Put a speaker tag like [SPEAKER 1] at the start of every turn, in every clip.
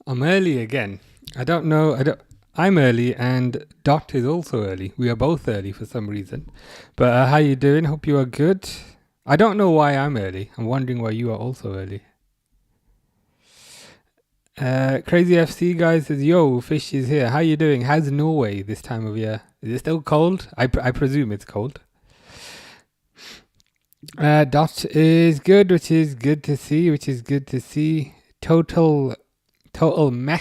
[SPEAKER 1] I'm early again. I don't know. I'm early, and Dot is also early. We are both early for some reason. But how you doing? Hope you are good. I don't know why I'm early. I'm wondering why you are also early. Crazy FC guy says, "Yo, fish is here. How you doing? How's Norway this time of year? Is it still cold? I presume it's cold." Dot is good, which is good to see. Total meh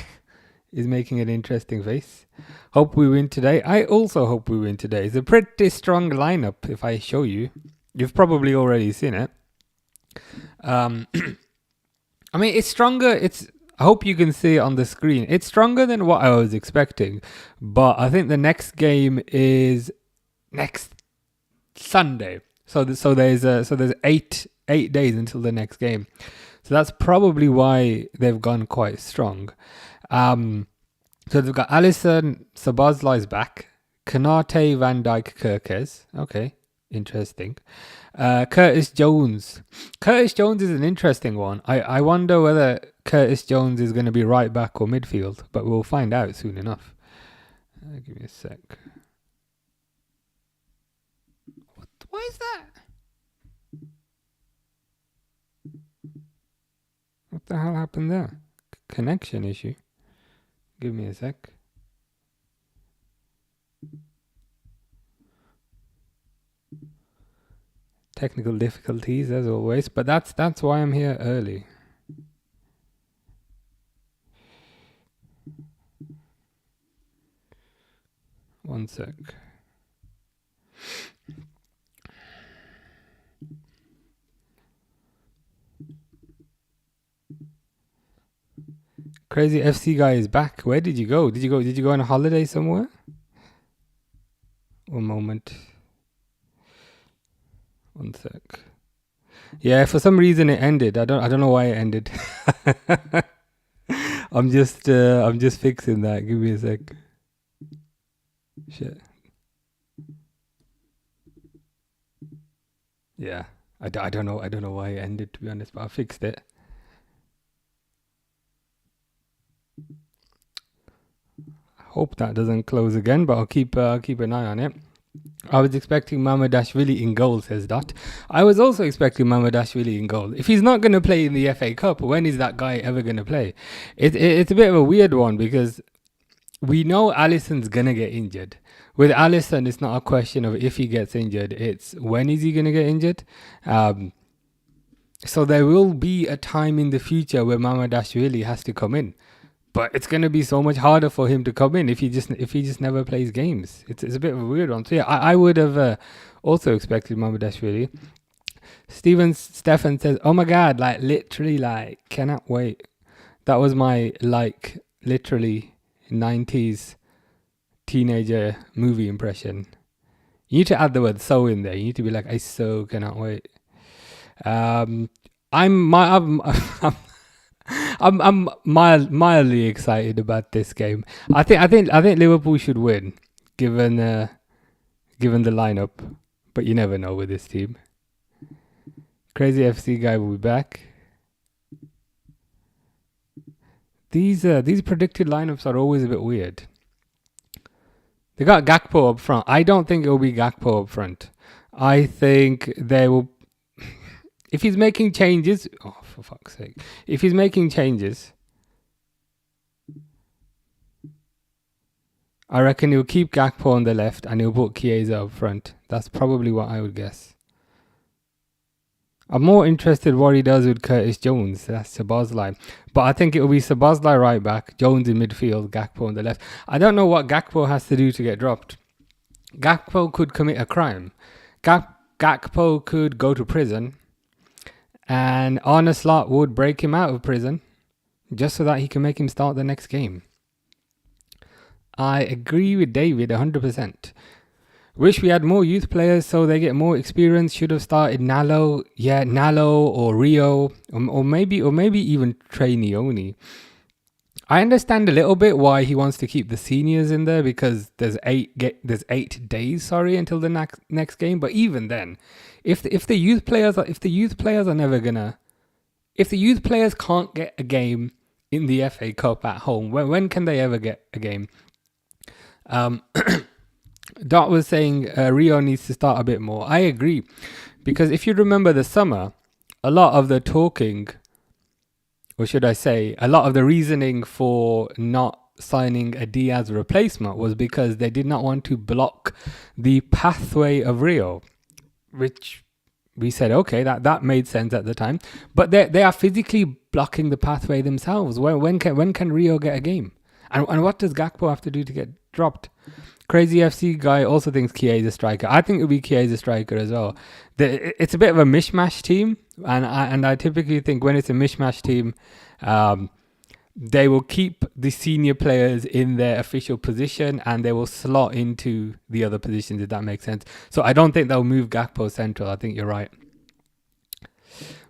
[SPEAKER 1] is making an interesting face. Hope we win today. I also hope we win today. It's a pretty strong lineup. If I show you, you've probably already seen it. I mean, it's stronger. I hope you can see it on the screen. It's stronger than what I was expecting, but I think the next game is next Sunday. So there's 8 days until the next game. So that's probably why they've gone quite strong. So they've got Alisson, Sabazlai's back, Kanate, Van Dijk, Kerkez. Okay, interesting. Curtis Jones. Curtis Jones is an interesting one. I wonder whether Curtis Jones is going to be right back or midfield, but we'll find out soon enough. Give me a sec. What is that? What the hell happened there? Connection issue. Give me a sec. Technical difficulties as always, but that's why I'm here early. One sec. Crazy FC guy is back. Where did you go? Did you go on a holiday somewhere? One moment. One sec. Yeah, for some reason it ended. I don't know why it ended. I'm just fixing that. Give me a sec. Shit. Yeah. I don't know why it ended, to be honest, but I fixed it. Hope that doesn't close again, but I'll keep an eye on it. I was expecting Mamadashvili in goal, says Dot. I was also expecting Mamadashvili in goal. If he's not going to play in the FA Cup, when is that guy ever going to play? It's a bit of a weird one because we know Alisson's going to get injured. With Alisson, it's not a question of if he gets injured, it's when is he going to get injured. So there will be a time in the future where Mamadashvili has to come in. But it's going to be so much harder for him to come in if he just never plays games. It's a bit of a weird one. So yeah, I would have also expected Mamadashvili. Stefan says, "Oh my god, like literally, like cannot wait." That was my literally 90s teenager movie impression. You need to add the word "so" in there. You need to be like, "I so cannot wait." I'm mildly excited about this game. I think Liverpool should win, given the lineup, but you never know with this team. Crazy FC guy will be back. These predicted lineups are always a bit weird. They got Gakpo up front. I don't think it will be Gakpo up front. I think they will. If he's making changes, oh for fuck's sake! If he's making changes, I reckon he'll keep Gakpo on the left and he'll put Chiesa up front. That's probably what I would guess. I'm more interested what he does with Curtis Jones. That's Szoboszlai. But I think it will be Szoboszlai right back, Jones in midfield, Gakpo on the left. I don't know what Gakpo has to do to get dropped. Gakpo could commit a crime. Gakpo could go to prison. And Arne Slot would break him out of prison just so that he can make him start the next game. I agree with David 100%. Wish we had more youth players so they get more experience. Should have started Nalo. Yeah, Nalo or Rio or maybe even Trey Neoni. I understand a little bit why he wants to keep the seniors in there because there's 8 days until the next game. But even then, if the youth players can't get a game in the FA Cup at home. When can they ever get a game? Dot was saying Rio needs to start a bit more. I agree. Because if you remember the summer, a lot of the talking, or should I say, a lot of the reasoning for not signing a Diaz replacement was because they did not want to block the pathway of Rio, which we said, okay, that made sense at the time. But they are physically blocking the pathway themselves. When can Rio get a game? And what does Gakpo have to do to get dropped? Crazy FC guy also thinks Chiesa a striker. I think it would be Chiesa striker as well. It's a bit of a mishmash team, and I typically think when it's a mishmash team, they will keep the senior players in their official position and they will slot into the other positions, if that makes sense. So I don't think they'll move Gakpo central. I think you're right.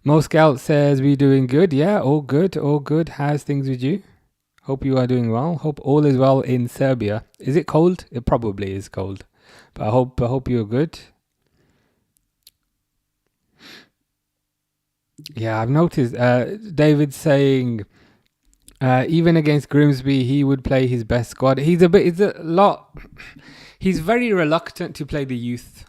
[SPEAKER 1] Mo Scout says, we doing good? Yeah, all good. How's things with you? Hope you are doing well. Hope all is well in Serbia. Is it cold? It probably is cold. But I hope you're good. Yeah, I've noticed David saying even against Grimsby he would play his best squad. He's very reluctant to play the youth,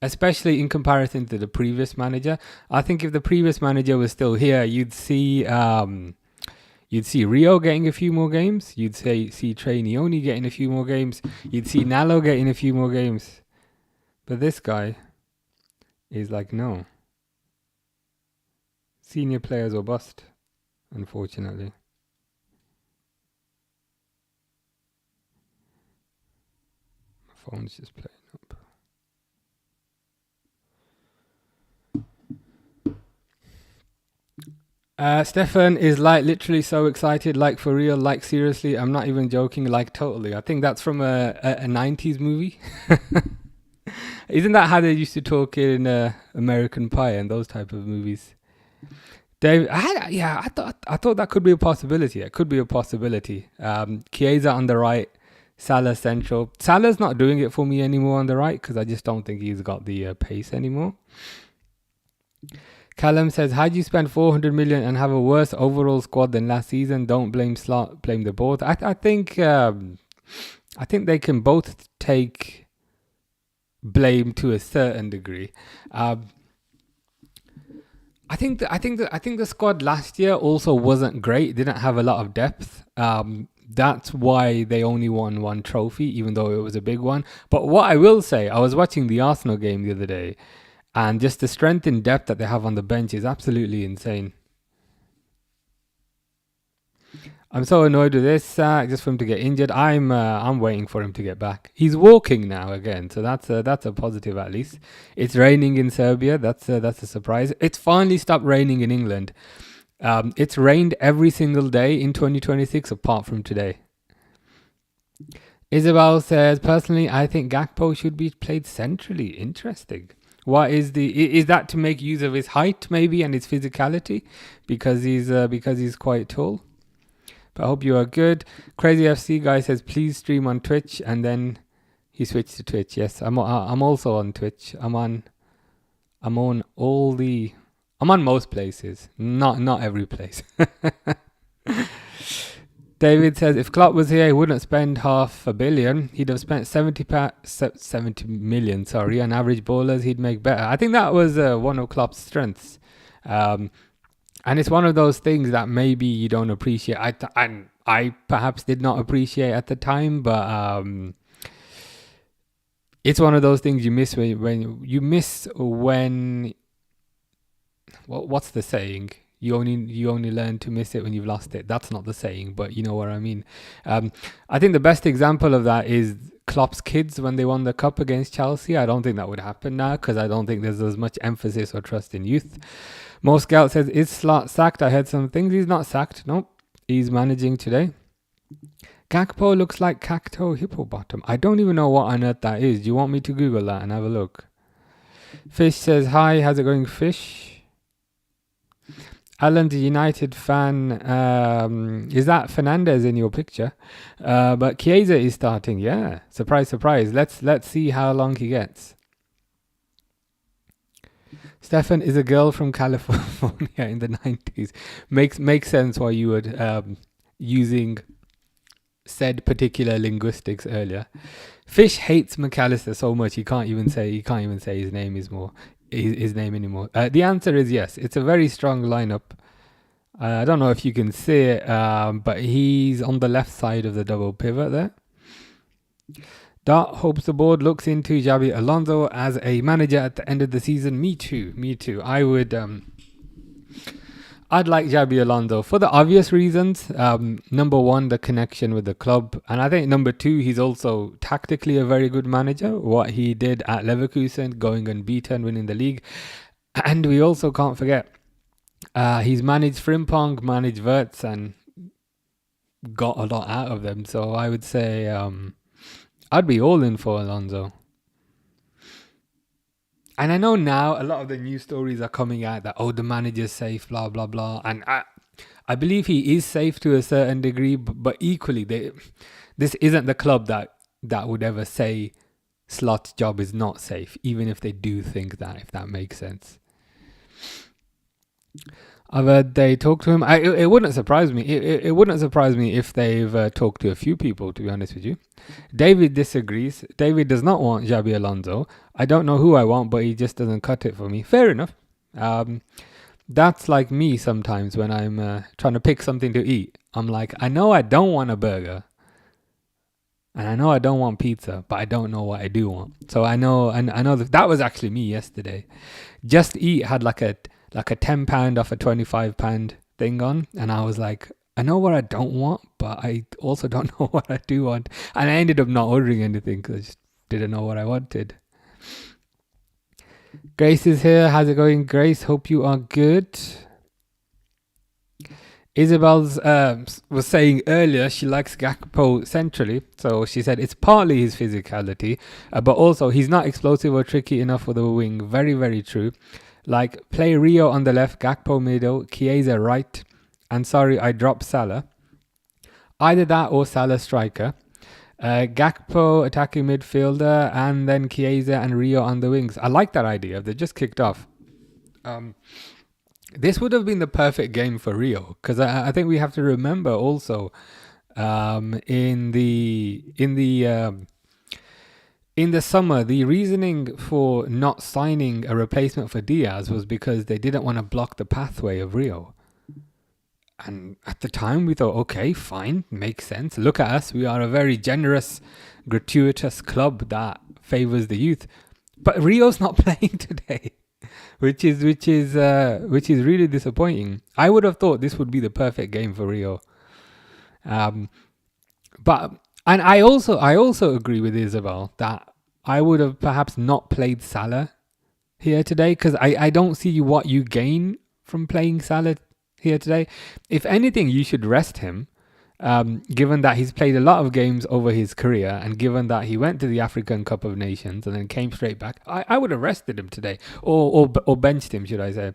[SPEAKER 1] especially in comparison to the previous manager. I think if the previous manager was still here, you'd see Rio getting a few more games. You'd see Trainioni getting a few more games. You'd see Nalo getting a few more games. But this guy is like, no. Senior players or bust, unfortunately. My phone's just playing up. Stefan is like literally so excited, like for real, like seriously. I'm not even joking, like totally. I think that's from a 90s movie. Isn't that how they used to talk in American Pie and those type of movies? Dave, I thought that could be a possibility. It could be a possibility. Chiesa on the right, Salah central. Salah's not doing it for me anymore on the right because I just don't think he's got the pace anymore. Callum says, how do you spend 400 million and have a worse overall squad than last season? Don't blame Slot, blame the board. I think they can both take blame to a certain degree. I think the squad last year also wasn't great. It didn't have a lot of depth. That's why they only won one trophy, even though it was a big one. But what I will say, I was watching the Arsenal game the other day, and just the strength and depth that they have on the bench is absolutely insane. I'm so annoyed with this, just for him to get injured. I'm waiting for him to get back. He's walking now again, so that's a positive at least. It's raining in Serbia. That's a surprise. It's finally stopped raining in England. It's rained every single day in 2026 apart from today. Isabel says, personally, I think Gakpo should be played centrally. Interesting. What is that to make use of his height maybe and his physicality because he's quite tall? But I hope you are good. Crazy FC guy says, please stream on Twitch, and then he switched to Twitch. Yes, I'm also on Twitch. I'm on most places, not every place. David says, if Klopp was here, he wouldn't spend $500 million. He'd have spent 70 million, on average ballers. He'd make better. I think that was one of Klopp's strengths. And it's one of those things that maybe you don't appreciate. I perhaps did not appreciate at the time, but it's one of those things you miss when what's the saying? You only learn to miss it when you've lost it. That's not the saying, but you know what I mean. I think the best example of that is Klopp's kids when they won the cup against Chelsea. I don't think that would happen now because I don't think there's as much emphasis or trust in youth. Mo Scout says, is Slot sacked? I heard some things. He's not sacked. Nope. He's managing today. Gakpo looks like Cacto Hippobottom. I don't even know what on earth that is. Do you want me to Google that and have a look? Fish says, hi, how's it going, Fish? Alan's a United fan. Is that Fernandez in your picture? But Chiesa is starting. Yeah. Surprise, surprise. Let's see how long he gets. Stefan is a girl from California in the 90s. Makes sense why you would using said particular linguistics earlier. Fish hates McAllister so much he can't even say his name anymore. The answer is yes. It's a very strong lineup. I don't know if you can see it, but he's on the left side of the double pivot there. Dart hopes the board looks into Xabi Alonso as a manager at the end of the season. Me too. I'd like Xabi Alonso for the obvious reasons. Number one, the connection with the club. And I think number two, he's also tactically a very good manager. What he did at Leverkusen, going unbeaten, winning the league. And we also can't forget, he's managed Frimpong, managed Wirtz, and got a lot out of them. So I would say I'd be all in for Alonso. And I know now a lot of the news stories are coming out that, the manager's safe, blah, blah, blah. And I believe he is safe to a certain degree, but equally, this isn't the club that would ever say Slot's job is not safe, even if they do think that, if that makes sense. I've heard they talk to him. It wouldn't surprise me. It wouldn't surprise me if they've talked to a few people, to be honest with you. David disagrees. David does not want Xabi Alonso. I don't know who I want, but he just doesn't cut it for me. Fair enough. That's like me sometimes when I'm trying to pick something to eat. I'm like, I know I don't want a burger. And I know I don't want pizza, but I don't know what I do want. So I know that was actually me yesterday. Just Eat had like a £10 off a £25 thing on, and I was like, I know what I don't want, but I also don't know what I do want. And I ended up not ordering anything because I just didn't know what I wanted. Grace is here. How's it going, Grace? Hope you are good. Isabel's was saying earlier she likes Gakpo centrally, so she said it's partly his physicality, but also he's not explosive or tricky enough for the wing. Very, very true. Like, play Rio on the left, Gakpo middle, Chiesa right, and sorry, I dropped Salah. Either that or Salah striker. Gakpo attacking midfielder, and then Chiesa and Rio on the wings. I like that idea. They just kicked off. This would have been the perfect game for Rio, because I think we have to remember also in the summer, the reasoning for not signing a replacement for Diaz was because they didn't want to block the pathway of Rio. And at the time, we thought, okay, fine, makes sense. Look at us. We are a very generous, gratuitous club that favours the youth. But Rio's not playing today, which is really disappointing. I would have thought this would be the perfect game for Rio. And I also agree with Isabel that I would have perhaps not played Salah here today, because I don't see what you gain from playing Salah here today. If anything, you should rest him, given that he's played a lot of games over his career, and given that he went to the African Cup of Nations and then came straight back. I would have rested him today, or benched him, should I say.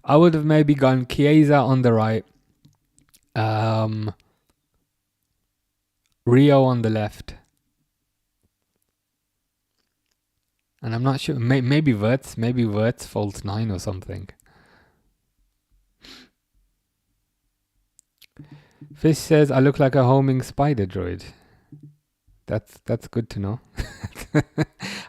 [SPEAKER 1] I would have maybe gone Chiesa on the right, Rio on the left, and I'm not sure, maybe Wirtz false 9 or something. Fish says I look like a homing spider droid. That's good to know.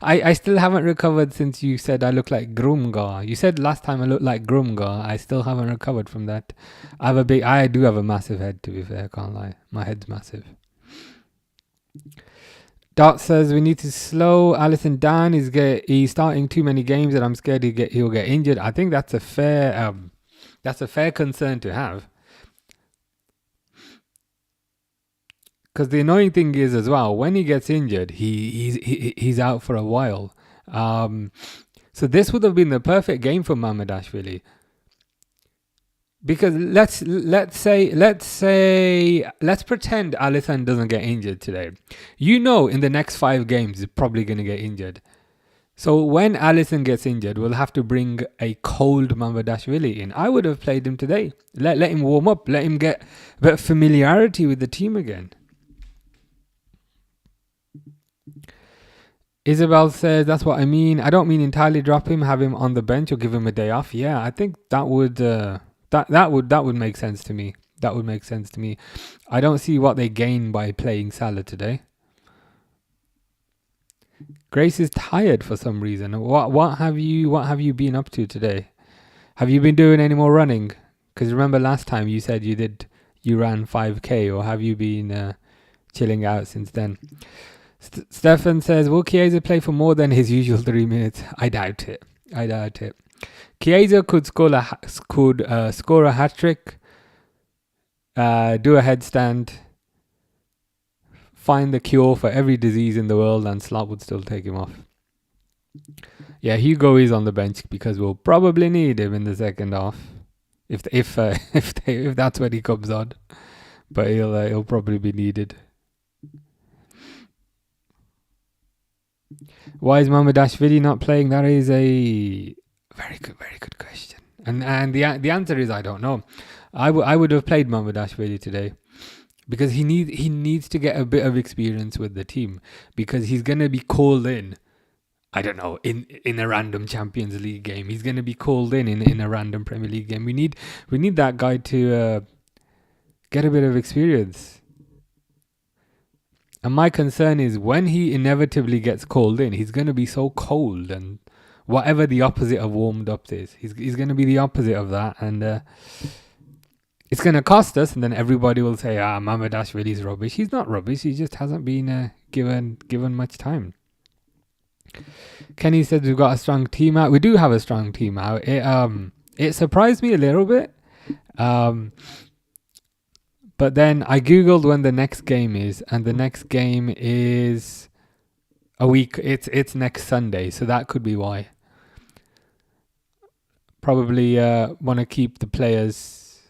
[SPEAKER 1] I still haven't recovered since you said I look like Grumgar. You said last time I looked like Grumgar. I still haven't recovered from that. I do have a massive head, to be fair, I can't lie. My head's massive. Dot says we need to slow Alisson down. He's starting too many games and I'm scared he'll get injured. I think that's a fair concern to have. Because the annoying thing is as well, when he gets injured, he's out for a while. So this would have been the perfect game for Mamardashvili. Because let's pretend Alisson doesn't get injured today. In the next 5 games he's probably going to get injured. So when Alisson gets injured, we'll have to bring a cold Mamardashvili in. I would have played him today. Let him warm up. Let him get a bit of familiarity with the team again. Isabel says, that's what I mean. I don't mean entirely drop him, have him on the bench or give him a day off. Yeah, I think that would make sense to me. That would make sense to me. I don't see what they gain by playing Salah today. Grace is tired for some reason. What have you been up to today? Have you been doing any more running? Because remember last time you said you ran 5k, or have you been chilling out since then? Stefan says, will Chiesa play for more than his usual 3 minutes? I doubt it. Chiesa could score a hat trick, do a headstand, find the cure for every disease in the world, and Slot would still take him off. Yeah, Hugo is on the bench because we'll probably need him in the second half, if that's when he comes on. But he'll probably be needed. Why is Mamardashvili not playing? That is a very good question. And the answer is I don't know. I would have played Mamardashvili today because he needs to get a bit of experience with the team, because he's gonna be called in. I don't know, in a random Champions League game. He's gonna be called in a random Premier League game. We need that guy to get a bit of experience. And my concern is when he inevitably gets called in, he's going to be so cold, and whatever the opposite of warmed up is, he's going to be the opposite of that, and it's going to cost us. And then everybody will say, Mamardashvili's rubbish. He's not rubbish. He just hasn't been given much time. Kenny said we've got a strong team out. We do have a strong team out. It surprised me a little bit. But then I googled when the next game is, and the next game is a week. It's next Sunday, so that could be why. Probably want to keep the players,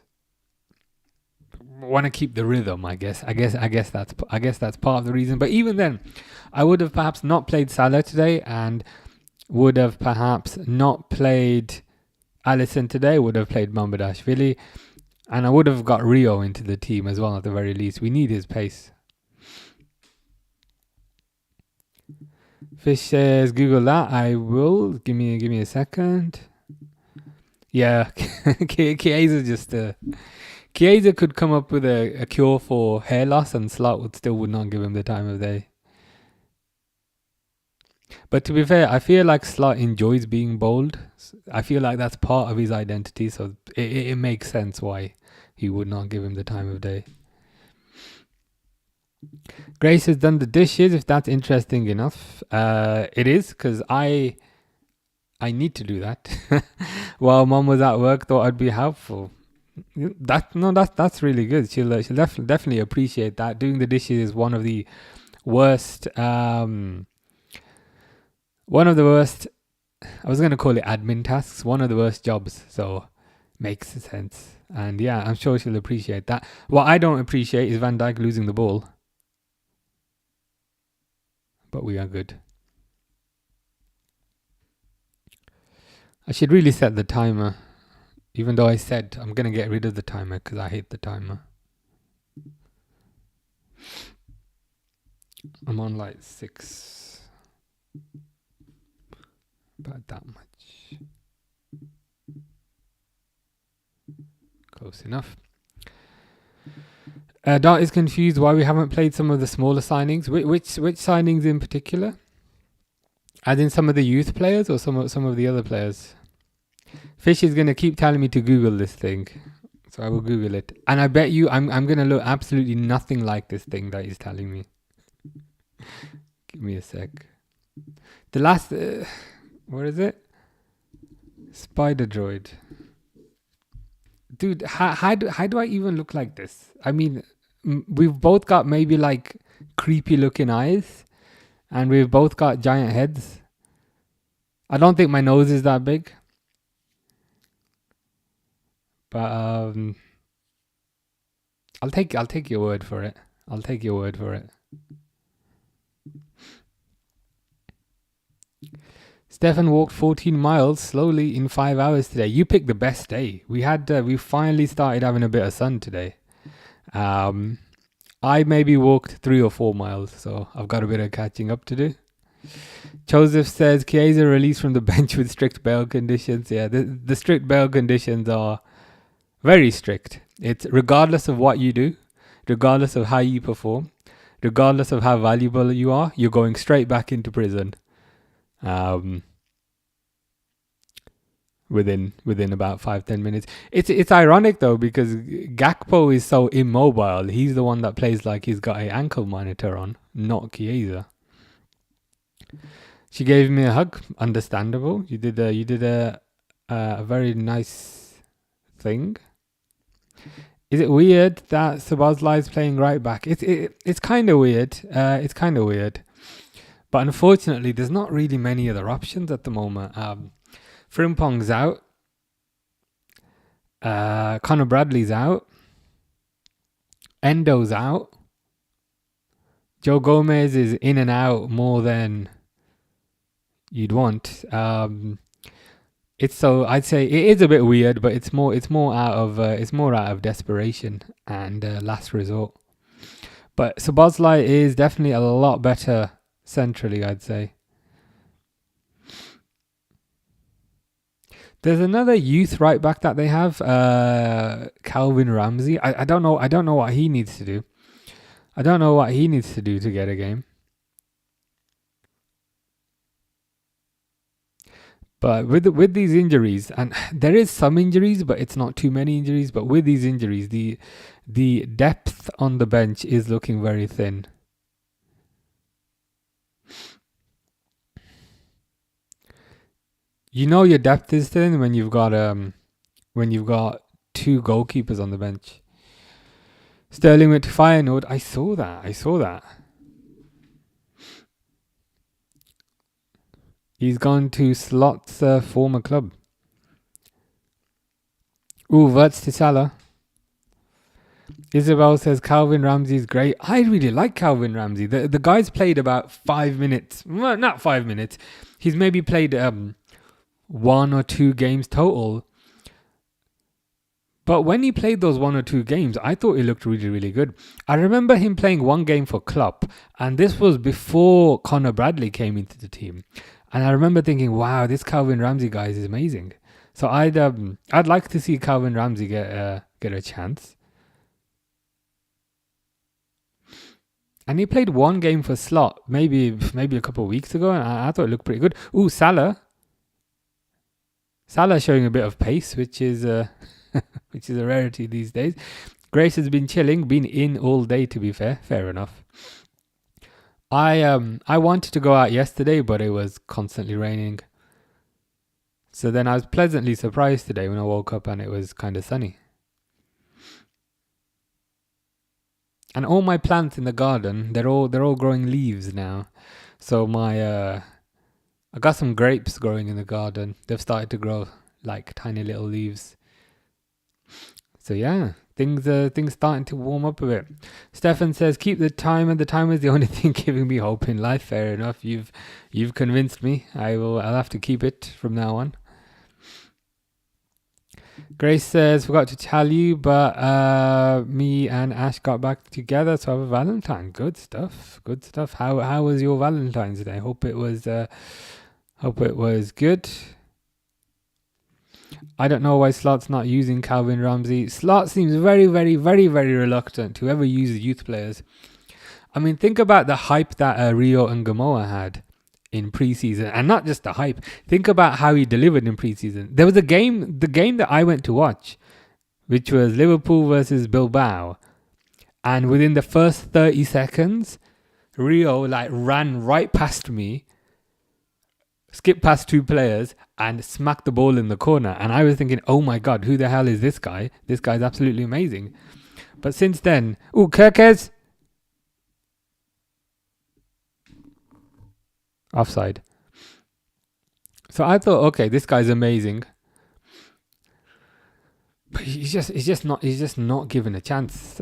[SPEAKER 1] want to keep the rhythm. I guess that's part of the reason. But even then, I would have perhaps not played Salah today, and would have perhaps not played Alisson today. Would have played Mamardashvili. And I would have got Rio into the team as well, at the very least. We need his pace. Fish says, Google that. I will. Give me a second. Yeah, Chiesa Chiesa could come up with a cure for hair loss, and Slot would not give him the time of day. But to be fair, I feel like Slot enjoys being bold. I feel like that's part of his identity, so it makes sense why he would not give him the time of day. Grace has done the dishes, if that's interesting enough. It is, because I need to do that. While Mom was at work, thought I'd be helpful. That's really good. She'll definitely appreciate that. Doing the dishes is one of the worst. I was going to call it admin tasks. One of the worst jobs. So makes sense. And yeah, I'm sure she'll appreciate that. What I don't appreciate is Van Dijk losing the ball. But we are good. I should really set the timer. Even though I said I'm going to get rid of the timer because I hate the timer. I'm on like 6. About that much. Close enough. Dart is confused why we haven't played some of the smaller signings. Which signings in particular? As in some of the youth players or some of the other players? Fish is going to keep telling me to Google this thing. So I will Google it. And I bet you I'm going to look absolutely nothing like this thing that he's telling me. Give me a sec. The last... what is it? Spider Droid. Dude, how do I even look like this? I mean, we've both got maybe like creepy looking eyes, and we've both got giant heads. I don't think my nose is that big, but I'll take your word for it. I'll take your word for it. Stefan walked 14 miles slowly in 5 hours today. You picked the best day. We finally started having a bit of sun today. I maybe walked 3 or 4 miles, so I've got a bit of catching up to do. Joseph says Chiesa released from the bench with strict bail conditions. Yeah, the strict bail conditions are very strict. It's regardless of what you do, regardless of how you perform, regardless of how valuable you are, you're going straight back into prison. Within about 5-10 minutes. It's ironic though, because Gakpo is so immobile. He's the one that plays like he's got an ankle monitor on, not Chiesa. She gave me a hug. Understandable. You did a very nice thing. Is it weird that Szoboszlai is playing right back? It's kind of weird. It's kind of weird. But unfortunately, there's not really many other options at the moment. Frimpong's out. Conor Bradley's out. Endo's out. Joe Gomez is in and out more than you'd want. I'd say it is a bit weird, but it's more out of desperation and last resort. But Szoboszlai is definitely a lot better centrally, I'd say. There's another youth right back that they have, Calvin Ramsey. I don't know what he needs to do. I don't know what he needs to do to get a game. But with these injuries, and there is some injuries, but it's not too many injuries. But with these injuries, the depth on the bench is looking very thin. You know your depth is thin when you've got two goalkeepers on the bench. Sterling went to Feyenoord. I saw that. He's gone to Slot's former club. Verts to Salah. Isabel says Calvin Ramsey's great. I really like Calvin Ramsey. The guy's played about 5 minutes. Well, not 5 minutes. He's maybe played 1 or 2 games total. But when he played those 1 or 2 games, I thought he looked really, really good. I remember him playing 1 game for Klopp, and this was before Conor Bradley came into the team. And I remember thinking, wow, this Calvin Ramsey guy is amazing. So I'd like to see Calvin Ramsey get a chance. And he played 1 game for Slot, maybe a couple of weeks ago, and I thought it looked pretty good. Salah showing a bit of pace, which is which is a rarity these days. Grace has been chilling, been in all day, to be fair enough. I wanted to go out yesterday, but it was constantly raining. So then I was pleasantly surprised today when I woke up and it was kind of sunny. And all my plants in the garden, they're all growing leaves now. So I got some grapes growing in the garden. They've started to grow like tiny little leaves. So yeah, things starting to warm up a bit. Stefan says, keep the timer. The timer is the only thing giving me hope in life. Fair enough. You've convinced me. I'll have to keep it from now on. Grace says, forgot to tell you, but me and Ash got back together, so I have a Valentine. Good stuff. How was your Valentine's Day? Hope it was good. I don't know why Slot's not using Calvin Ramsey. Slot seems very, very, very, very reluctant to ever use youth players. I mean, think about the hype that Rio and Gamoa had in pre-season, and not just the hype. Think about how he delivered in pre-season. There was the game that I went to watch, which was Liverpool versus Bilbao, and within the first 30 seconds, Rio ran right past me, skipped past 2 players, and smacked the ball in the corner. And I was thinking, oh my God, who the hell is this guy? This guy's absolutely amazing. But since then, Kirkes. Offside. So I thought, okay, this guy's amazing. But he's just not given a chance.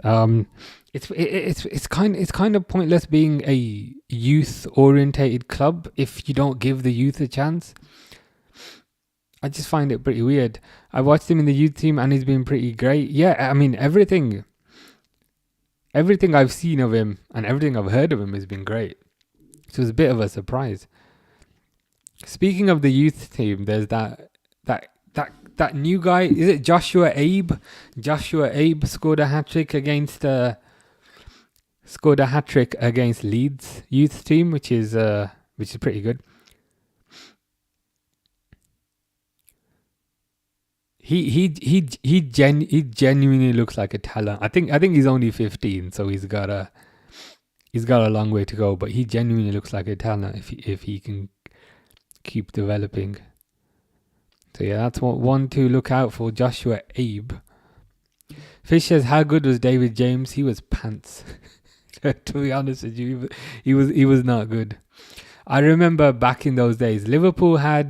[SPEAKER 1] It's kind of pointless being a youth orientated club if you don't give the youth a chance. I just find it pretty weird. I watched him in the youth team and he's been pretty great. Yeah, I mean everything I've seen of him and everything I've heard of him has been great. So it was a bit of a surprise. Speaking of the youth team, there's that That new guy, is it Joshua Abe? Joshua Abe scored a hat trick against Leeds youth team, which is pretty good. He genuinely looks like a talent. I think he's only 15, so he's got a long way to go. But he genuinely looks like a talent if he can keep developing. So yeah, that's one to look out for. Joshua Abe. Fish says, how good was David James? He was pants. To be honest with you, he was not good. I remember back in those days, Liverpool had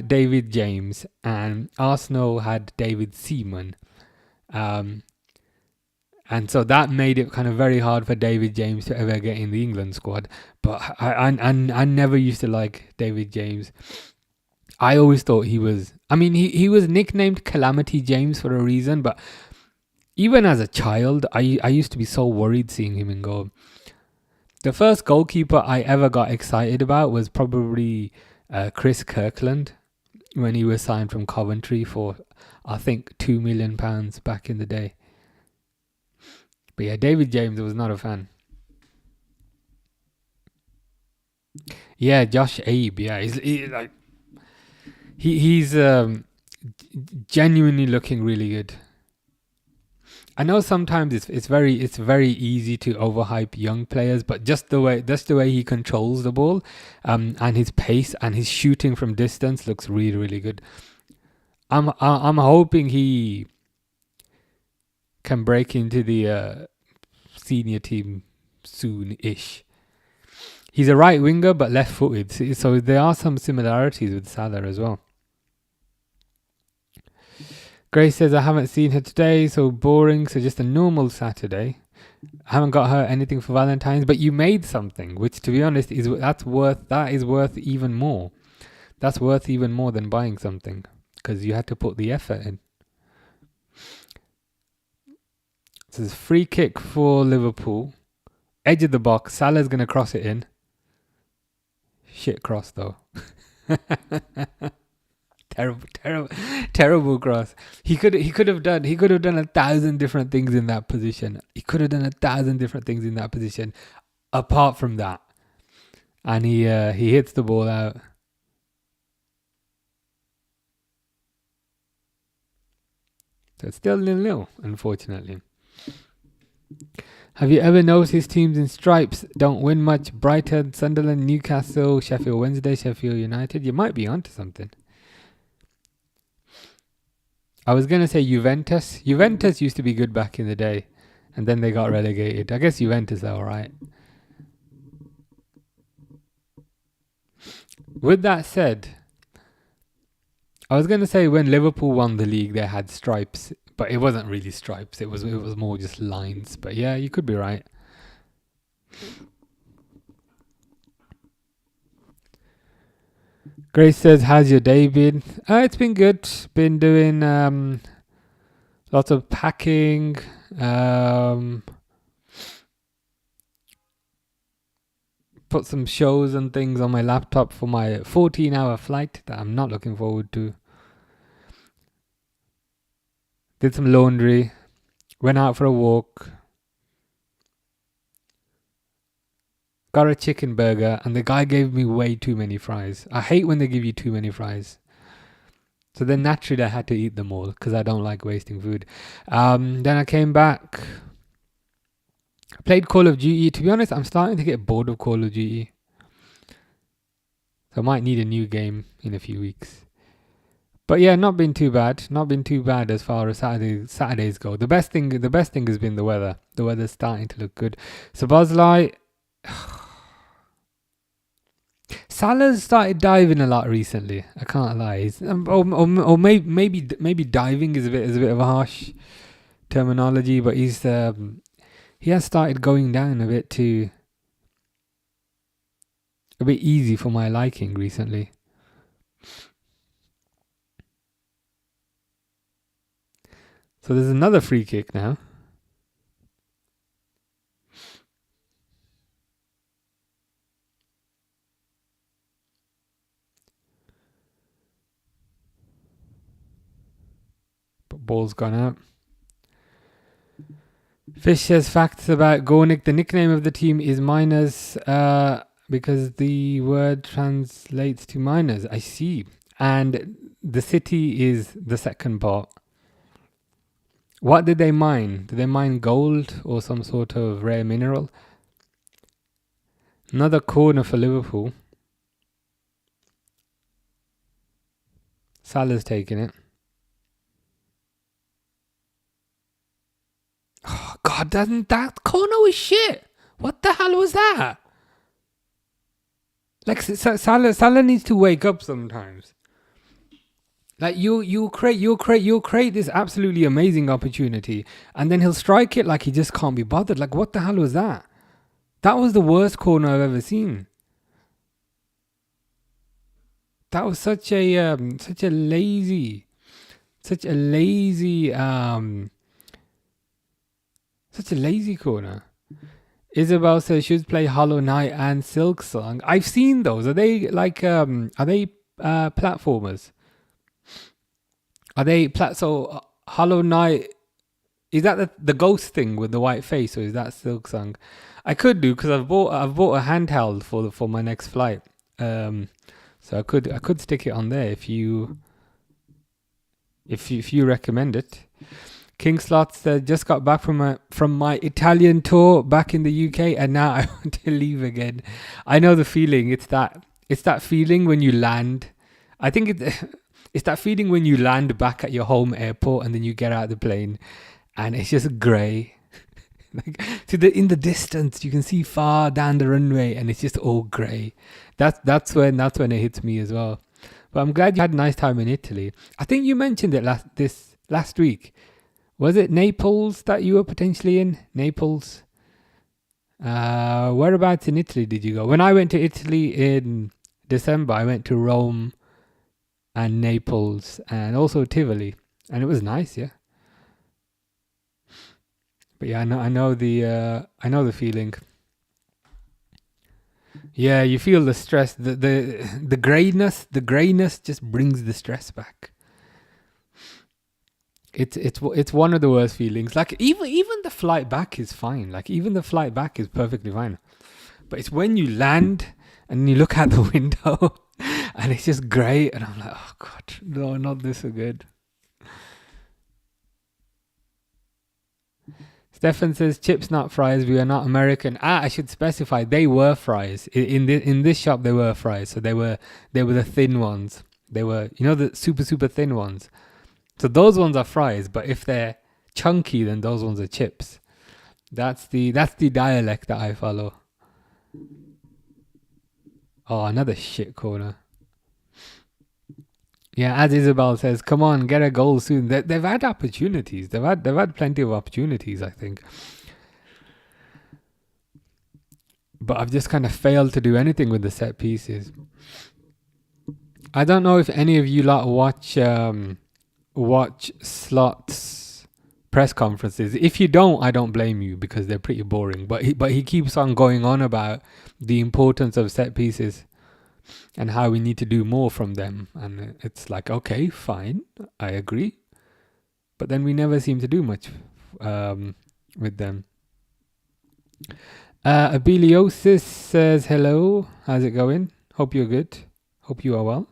[SPEAKER 1] David James and Arsenal had David Seaman. And so that made it kind of very hard for David James to ever get in the England squad. But I never used to like David James. I always thought he was nicknamed Calamity James for a reason, but even as a child, I used to be so worried seeing him in goal. The first goalkeeper I ever got excited about was probably Chris Kirkland when he was signed from Coventry for, I think, £2 million back in the day. But yeah, David James was not a fan. Yeah, Josh Abe. Yeah, he's genuinely looking really good. I know sometimes it's very easy to overhype young players, but just the way he controls the ball, and his pace and his shooting from distance looks really, really good. I'm hoping he can break into the senior team soon-ish. He's a right winger but left-footed, so there are some similarities with Salah as well. Grace says, I haven't seen her today, so boring, so just a normal Saturday. I haven't got her anything for Valentine's, but you made something, which to be honest is worth even more. That's worth even more than buying something, because you had to put the effort in. This is free kick for Liverpool. Edge of the box. Salah's going to cross it in. Shit cross though. Terrible cross. He could have done 1,000 different things in that position. Apart from that, and he hits the ball out. So it's still 0-0, unfortunately. Have you ever noticed teams in stripes don't win much? Brighton, Sunderland, Newcastle, Sheffield Wednesday, Sheffield United. You might be onto something. I was going to say Juventus. Juventus used to be good back in the day, and then they got relegated. I guess Juventus are alright. With that said, I was going to say when Liverpool won the league, they had stripes, but it wasn't really stripes. It was more just lines. But yeah, you could be right. Grace says, how's your day been? It's been good. Been doing lots of packing. Put some shows and things on my laptop for my 14-hour flight that I'm not looking forward to. Did some laundry. Went out for a walk. Got a chicken burger, and the guy gave me way too many fries. I hate when they give you too many fries. So then naturally I had to eat them all because I don't like wasting food. Then I came back. I played Call of Duty. To be honest, I'm starting to get bored of Call of Duty. So I might need a new game in a few weeks. But yeah, not been too bad. Not been too bad as far as Saturdays go. The best thing has been the weather. The weather's starting to look good. So Bosley, Salah's started diving a lot recently. I can't lie. Or maybe diving is a bit of a harsh terminology, but he has started going down a bit easy for my liking recently. So there's another free kick now. Ball's gone out. Fish says facts about Gornik. The nickname of the team is Miners because the word translates to miners. I see. And the city is the second part. What did they mine? Did they mine gold or some sort of rare mineral? Another corner for Liverpool. Salah's taking it. Oh, God, doesn't that corner was shit? What the hell was that? Like Salah needs to wake up sometimes. Like you'll create this absolutely amazing opportunity, and then he'll strike it like he just can't be bothered. Like, what the hell was that? That was the worst corner I've ever seen. That was such a lazy corner. Isabel says should play Hollow Knight and Silk Song. I've seen those. Are they like platformers? Are they so Hollow Knight? Is that the ghost thing with the white face, or is that Silk Song? I could do because I've bought a handheld for my next flight. So I could stick it on there if you recommend it. King Slots just got back from my Italian tour back in the UK, and now I want to leave again. I know the feeling. It's that feeling when you land. I think it's that feeling when you land back at your home airport and then you get out of the plane and it's just grey. Like in the distance you can see far down the runway and it's just all grey. That's when it hits me as well. But I'm glad you had a nice time in Italy. I think you mentioned it last week. Was it Naples that you were potentially in? Naples? Whereabouts in Italy did you go? When I went to Italy in December, I went to Rome and Naples and also Tivoli. And it was nice, yeah. But yeah, I know the feeling. Yeah, you feel the stress. The greyness just brings the stress back. It's one of the worst feelings. Like even the flight back is fine. Like even the flight back is perfectly fine. But it's when you land and you look out the window and it's just grey and I'm like, oh God, no, not this again. Stefan says chips, not fries. We are not American. I should specify they were fries in this shop. They were fries, so they were the thin ones. They were the super thin ones. So those ones are fries, but if they're chunky, then those ones are chips. That's the dialect that I follow. Oh, another shit corner. Yeah, as Isabel says, come on, get a goal soon. They've had opportunities. They've had plenty of opportunities, I think. But I've just kind of failed to do anything with the set pieces. I don't know if any of you lot watch Slot's press conferences. If you don't, I don't blame you because they're pretty boring. But he keeps on going on about the importance of set pieces and how we need to do more from them. And it's like, okay, fine, I agree. But then we never seem to do much with them. Abiliosis says, hello, how's it going? Hope you're good. Hope you are well.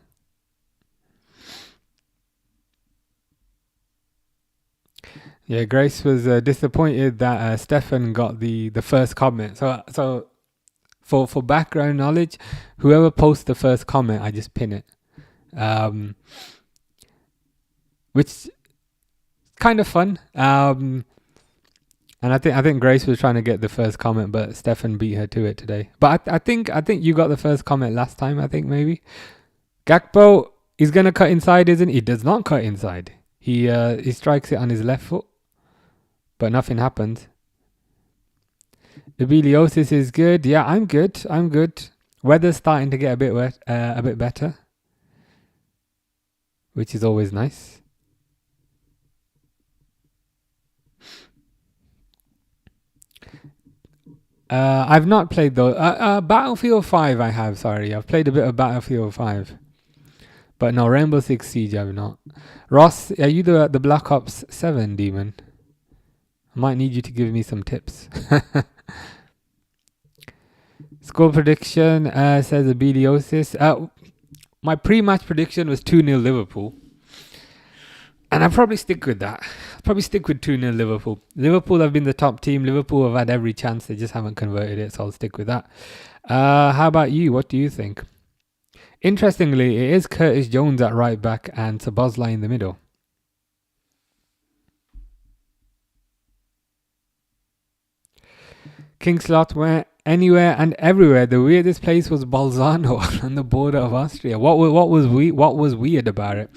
[SPEAKER 1] Yeah, Grace was disappointed that Stefan got the first comment. So for background knowledge, whoever posts the first comment, I just pin it. Which kind of fun. And I think Grace was trying to get the first comment, but Stefan beat her to it today. But I think you got the first comment last time. I think maybe Gakpo is gonna cut inside, isn't he? He does not cut inside. He strikes it on his left foot, but nothing happens. Abiliosis is good. Yeah, I'm good. Weather's starting to get a bit better, which is always nice. I've not played though. Battlefield 5 I have, sorry. I've played a bit of Battlefield 5. But no, Rainbow Six Siege I'm not. Ross, are you the Black Ops 7 demon? I might need you to give me some tips. Score prediction says Abeliosis. My pre-match prediction was 2-0 Liverpool. And I'll probably stick with that. I'll probably stick with 2-0 Liverpool. Liverpool have been the top team. Liverpool have had every chance. They just haven't converted it, so I'll stick with that. How about you? What do you think? Interestingly, it is Curtis Jones at right back and Szoboszlai in the middle. King Slot went anywhere and everywhere. The weirdest place was Bolzano on the border of Austria. What was weird about it?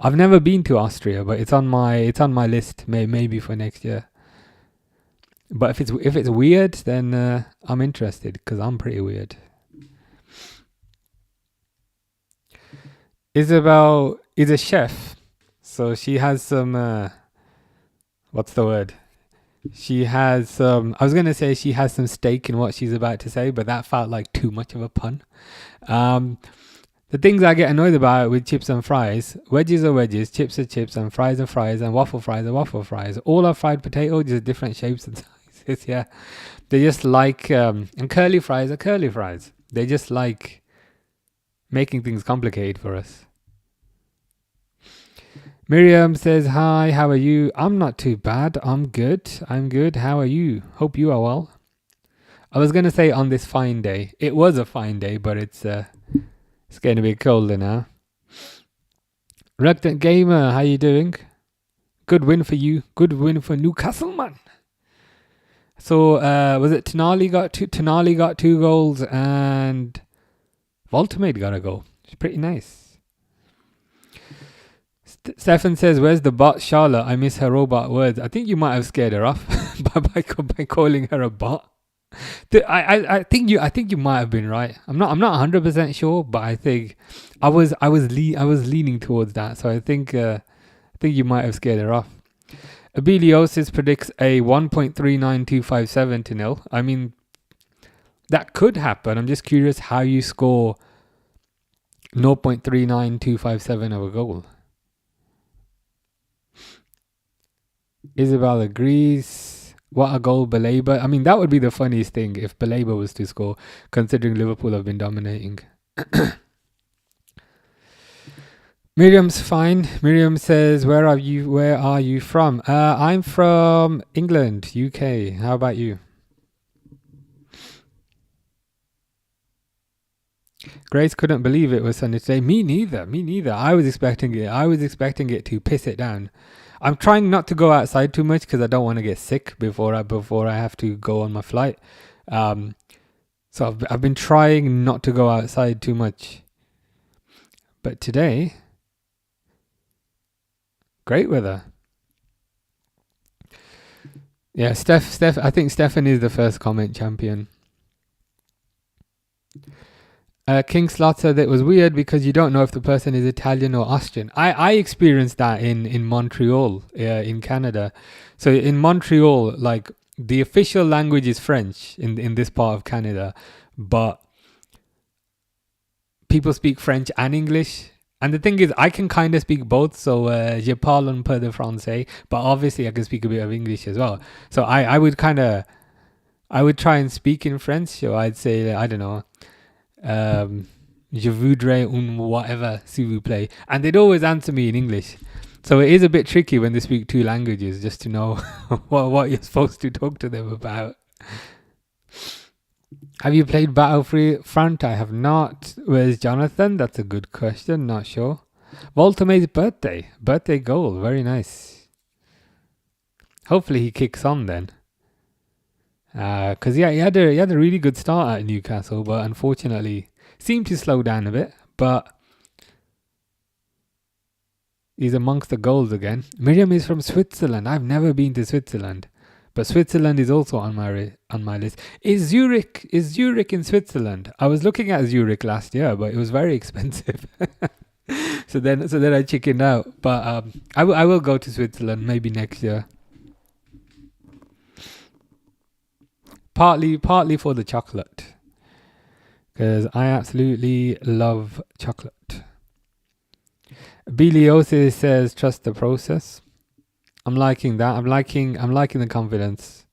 [SPEAKER 1] I've never been to Austria, but it's on my list. Maybe for next year. But if it's weird, then I'm interested because I'm pretty weird. Isabel is a chef, so she has some. What's the word? She has some. I was gonna say she has some stake in what she's about to say, but that felt like too much of a pun. The things I get annoyed about with chips and fries: wedges are wedges, chips are chips, and fries are fries, and waffle fries are waffle fries. All are fried potato, just different shapes and sizes. Yeah, they just like and curly fries are curly fries. They just like making things complicated for us. Miriam says, hi, how are you? I'm not too bad. I'm good. How are you? Hope you are well. I was going to say on this fine day. It was a fine day, but it's getting a bit colder now. Reluctant Gamer, how you doing? Good win for you. Good win for Newcastle, man. So, was it Tonali got 2 goals and Voltamade got a goal. It's pretty nice. Stefan says, where's the bot Charlotte? I miss her robot words. I think you might have scared her off by calling her a bot. I think you might have been right. I'm not 100% sure, but I think I was leaning towards that. So I think you might have scared her off. Abeliosis predicts a 1.39257 to 0. I mean, that could happen. I'm just curious how you score 0.39257 of a goal. Isabel agrees. What a goal, Baleba. I mean, that would be the funniest thing if Baleba was to score, considering Liverpool have been dominating. Miriam's fine. Miriam says, where are you from? I'm from England, UK. How about you? Grace couldn't believe it was Sunday today. Me neither. I was expecting it to piss it down. I'm trying not to go outside too much because I don't want to get sick before I have to go on my flight. So I've been trying not to go outside too much. But today, great weather. Yeah, Steph. I think Stefan is the first comment champion. King Slot said it was weird because you don't know if the person is Italian or Austrian. I experienced that in Montreal, in Canada. So in Montreal, like the official language is French in this part of Canada, but people speak French and English. And the thing is, I can kind of speak both. So je parle un peu de français, but obviously I can speak a bit of English as well. So I would try and speak in French. So I'd say, I don't know. Je voudrais un whatever, s'il vous plaît. And they'd always answer me in English. So it is a bit tricky when they speak 2 languages just to know what you're supposed to talk to them about. Have you played Battlefront? I have not. Where's Jonathan? That's a good question. Not sure. Voltamate's birthday goal. Very nice. Hopefully he kicks on then. Because he had a really good start at Newcastle, but unfortunately seemed to slow down a bit. But he's amongst the goals again. Miriam is from Switzerland. I've never been to Switzerland, but Switzerland is also on my list. Is Zurich in Switzerland? I was looking at Zurich last year, but it was very expensive. so then I chickened out. But I will go to Switzerland maybe next year. Partly for the chocolate, because I absolutely love chocolate. Biliosis says trust the process. I'm liking that. I'm liking the confidence.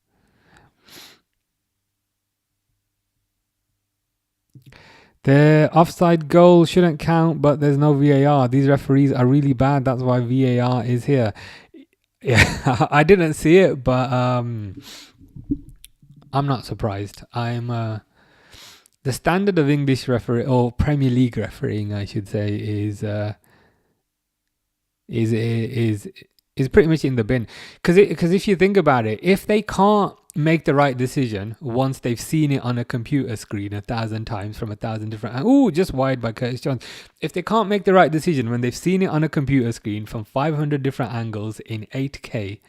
[SPEAKER 1] The offside goal shouldn't count, but there's no VAR. These referees are really bad. That's why VAR is here. Yeah, I didn't see it, but I'm not surprised. The standard of English referee or Premier League refereeing, I should say, is pretty much in the bin. Because if you think about it, if they can't make the right decision once they've seen it on a computer screen 1,000 times from 1,000 different just wide by Curtis Jones. If they can't make the right decision when they've seen it on a computer screen from 500 different angles in 8K,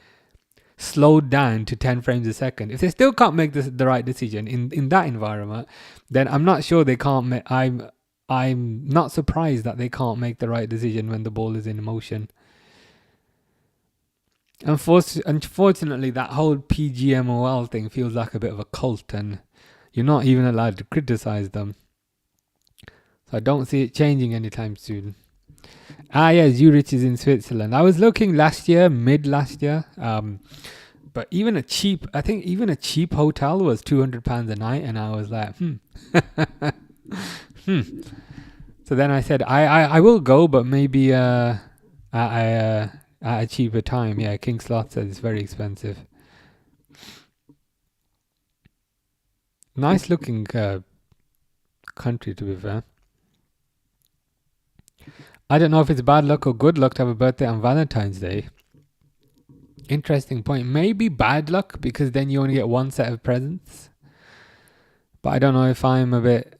[SPEAKER 1] slowed down to 10 frames a second, if they still can't make the right decision in that environment, then I'm not sure they can't. I'm not surprised that they can't make the right decision when the ball is in motion. Unfortunately, that whole PGMOL thing feels like a bit of a cult, and you're not even allowed to criticize them. So I don't see it changing anytime soon. Yeah, Zurich is in Switzerland. I was looking mid last year, but even a cheap hotel was £200 a night, and I was like, So then I said, I will go, but maybe at a cheaper time. Yeah, King Slot says it's very expensive. Nice looking country, to be fair. I don't know if it's bad luck or good luck to have a birthday on Valentine's Day. Interesting point. Maybe bad luck because then you only get one set of presents. But I don't know if I'm a bit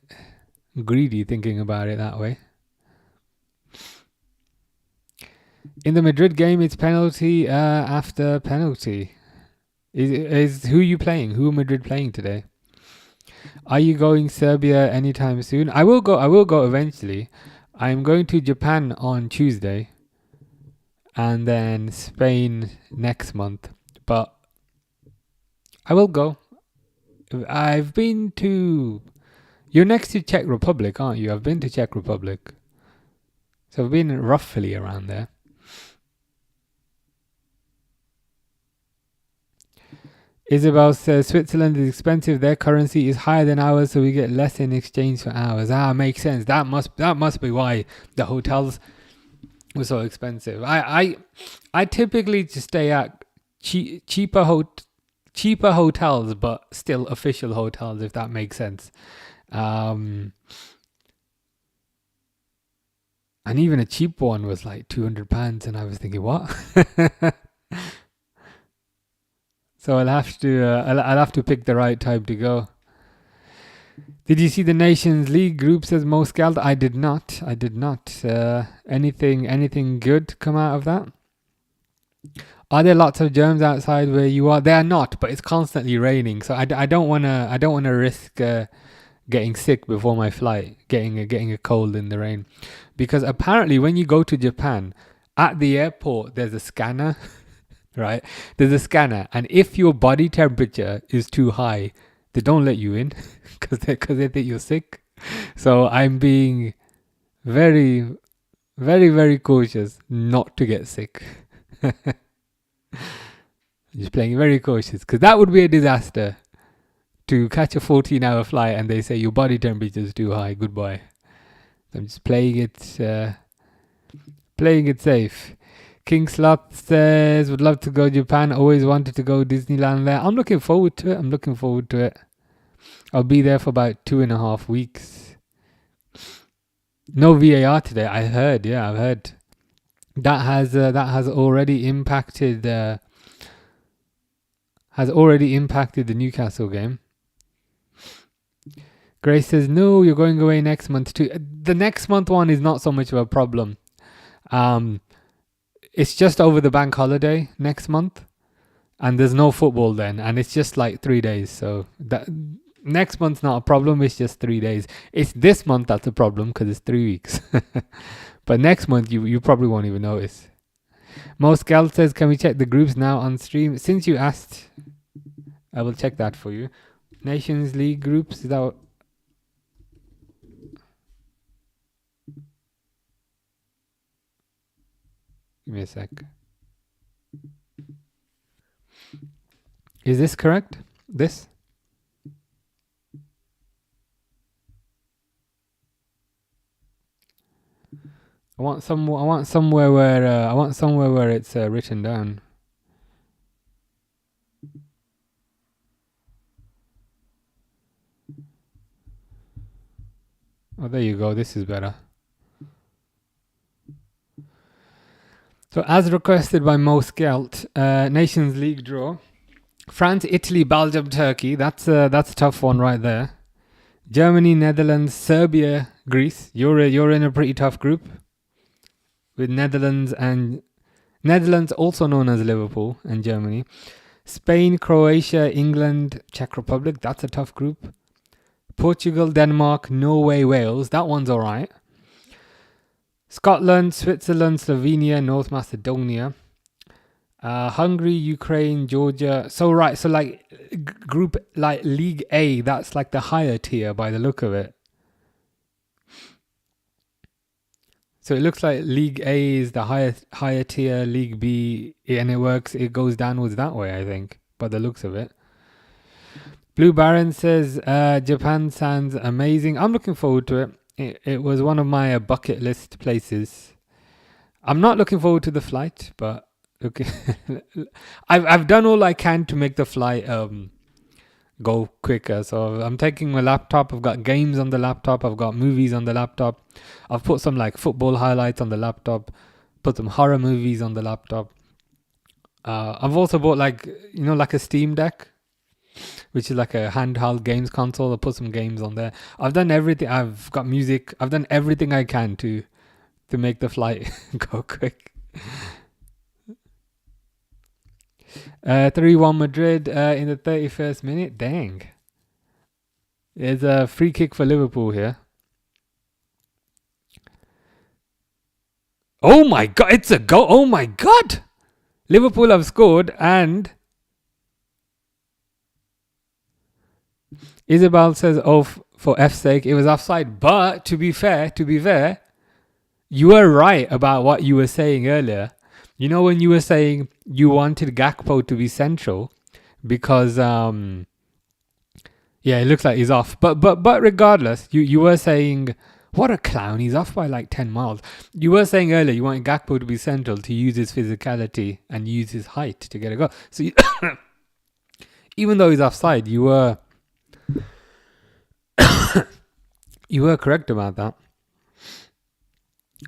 [SPEAKER 1] greedy thinking about it that way. In the Madrid game, it's penalty after penalty. Is who you playing? Who are Madrid playing today? Are you going Serbia anytime soon? I will go eventually. I'm going to Japan on Tuesday and then Spain next month. But I will go. I've been to... You're next to Czech Republic, aren't you? I've been to Czech Republic. So I've been roughly around there. Isabel says Switzerland is expensive. Their currency is higher than ours, so we get less in exchange for ours. Makes sense. That must be why the hotels were so expensive. I typically just stay at cheaper hotels, but still official hotels, if that makes sense. And even a cheap one was like £200, and I was thinking, what? So I'll have to pick the right time to go. Did you see the Nations League group? Says Mo Scald. I did not. Anything good come out of that? Are there lots of germs outside where you are? There are not, but it's constantly raining, so I don't wanna risk getting sick before my flight, getting a cold in the rain, because apparently when you go to Japan, at the airport there's a scanner. Right, there's a scanner, and if your body temperature is too high, they don't let you in because they think you're sick. So I'm being very, very, very cautious not to get sick. Just playing very cautious, because that would be a disaster to catch a 14-hour flight and they say your body temperature is too high. Goodbye. So I'm just playing it safe. King Slot says, would love to go Japan. Always wanted to go Disneyland there. I'm looking forward to it. I'll be there for about 2.5 weeks. No VAR today. I've heard. That has already impacted the Newcastle game. Grace says, no, you're going away next month too. The next month one is not so much of a problem. It's just over the bank holiday next month, and there's no football then, and it's just like 3 days. So that next month's not a problem. It's just 3 days. It's this month that's a problem because it's 3 weeks. But next month you probably won't even notice. Most Gal says, can we check the groups now on stream? Since you asked, I will check that for you. Nations League groups, is that what? Give me a sec. Is this correct? This? I want somewhere where it's written down. Oh, there you go. This is better. So, as requested by Mo Skelt, Nations League draw. France, Italy, Belgium, Turkey. That's a tough one right there. Germany, Netherlands, Serbia, Greece. You're in a pretty tough group with Netherlands, also known as Liverpool, and Germany. Spain, Croatia, England, Czech Republic. That's a tough group. Portugal, Denmark, Norway, Wales. That one's all right. Scotland, Switzerland, Slovenia, North Macedonia. Hungary, Ukraine, Georgia. So group like League A, that's like the higher tier by the look of it. So it looks like League A is the higher tier, League B, and it goes downwards that way, I think, by the looks of it. Blue Baron says Japan sounds amazing. I'm looking forward to it. It was one of my bucket list places. I'm not looking forward to the flight, but okay. I've done all I can to make the flight go quicker. So I'm taking my laptop. I've got games on the laptop. I've got movies on the laptop. I've put some like football highlights on the laptop. Put some horror movies on the laptop. I've also bought like a Steam Deck, which is like a handheld games console. I put some games on there. I've done everything. I've got music. I've done everything I can to make the flight go quick. 3-1 Madrid in the 31st minute. Dang. There's a free kick for Liverpool here. Oh my God, it's a goal. Oh my God. Liverpool have scored, and Isabel says, oh, for F's sake, it was offside. But to be fair, you were right about what you were saying earlier. You know, when you were saying you wanted Gakpo to be central because, it looks like he's off. But regardless, you were saying, what a clown, he's off by like 10 miles. You were saying earlier you wanted Gakpo to be central to use his physicality and use his height to get a goal. So even though he's offside, you were correct about that.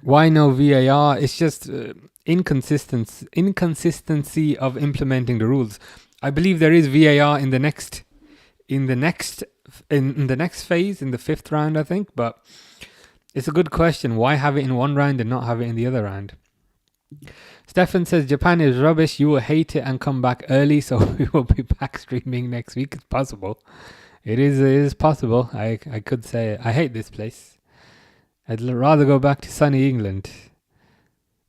[SPEAKER 1] Why no VAR? It's just inconsistency of implementing the rules. I believe there is VAR in the next phase, in the 5th round, I think. But it's a good question. Why have it in one round and not have it in the other round? Stefan says Japan is rubbish. You will hate it and come back early, so we will be back streaming next week. It's possible. It is possible. I could say it. I hate this place. I'd rather go back to sunny England.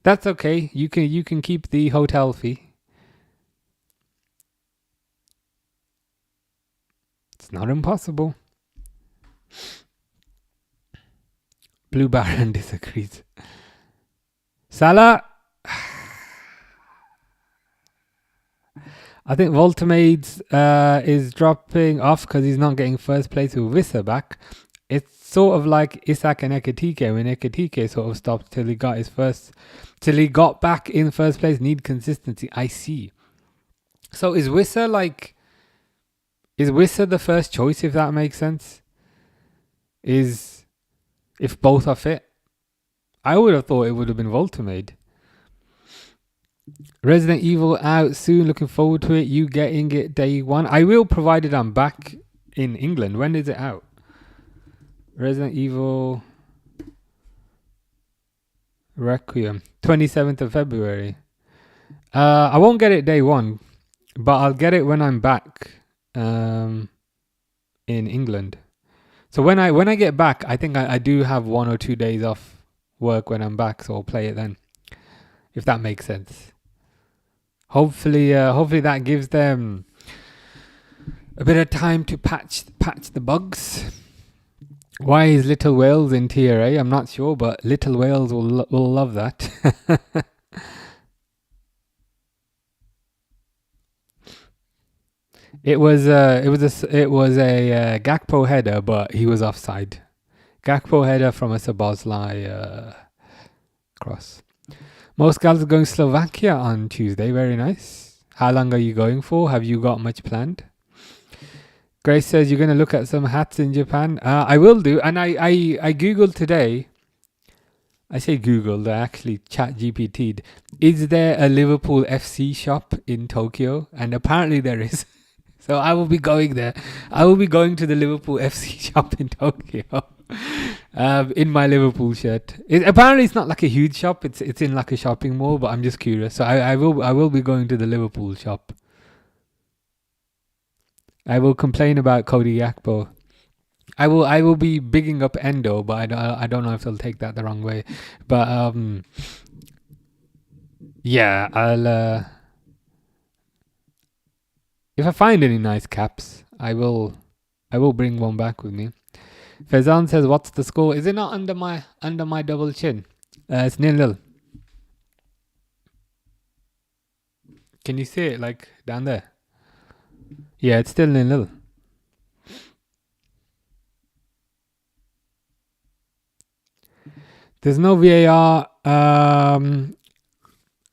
[SPEAKER 1] That's okay. You can keep the hotel fee. It's not impossible. Blue Baron disagrees. Salah. I think Voltamades is dropping off because he's not getting first place with Wissa back. It's sort of like Isak and Ekatike when Ekatike sort of stopped till he got back in first place. Need consistency. I see. So is Wissa the first choice, if that makes sense? If both are fit? I would have thought it would have been Voltamade. Resident Evil out soon. Looking forward to it. You getting it day one? I will, provided I'm back in England. When is it out? Resident Evil Requiem, 27th of February. I won't get it day one, but I'll get it when I'm back in England. So when I get back, I think I do have 1 or 2 days off work when I'm back, so I'll play it then, if that makes sense. Hopefully that gives them a bit of time to patch the bugs. Why is Little Wales in Tier A? I'm not sure, but Little Wales will love that. It was a Gakpo header, but he was offside. Gakpo header from a Szoboszlai cross. Most guys are going Slovakia on Tuesday. Very nice. How long are you going for? Have you got much planned? Grace says you're going to look at some hats in Japan. I will do. And I Googled today. I say Googled, I actually chat GPT'd. Is there a Liverpool FC shop in Tokyo? And apparently there is. So I will be going there. I will be going to the Liverpool FC shop in Tokyo. In my Liverpool shirt. Apparently it's not like a huge shop. It's in like a shopping mall, but I'm just curious. So I will be going to the Liverpool shop. I will complain about Cody Gakpo. I will be bigging up Endo, but I don't know if they'll take that the wrong way. But yeah, I'll if I find any nice caps, I will bring one back with me. Faizan says, "What's the score? Is it not under my double chin? It's 0-0. Can you see it like down there? Yeah, it's still 0-0. There's no VAR.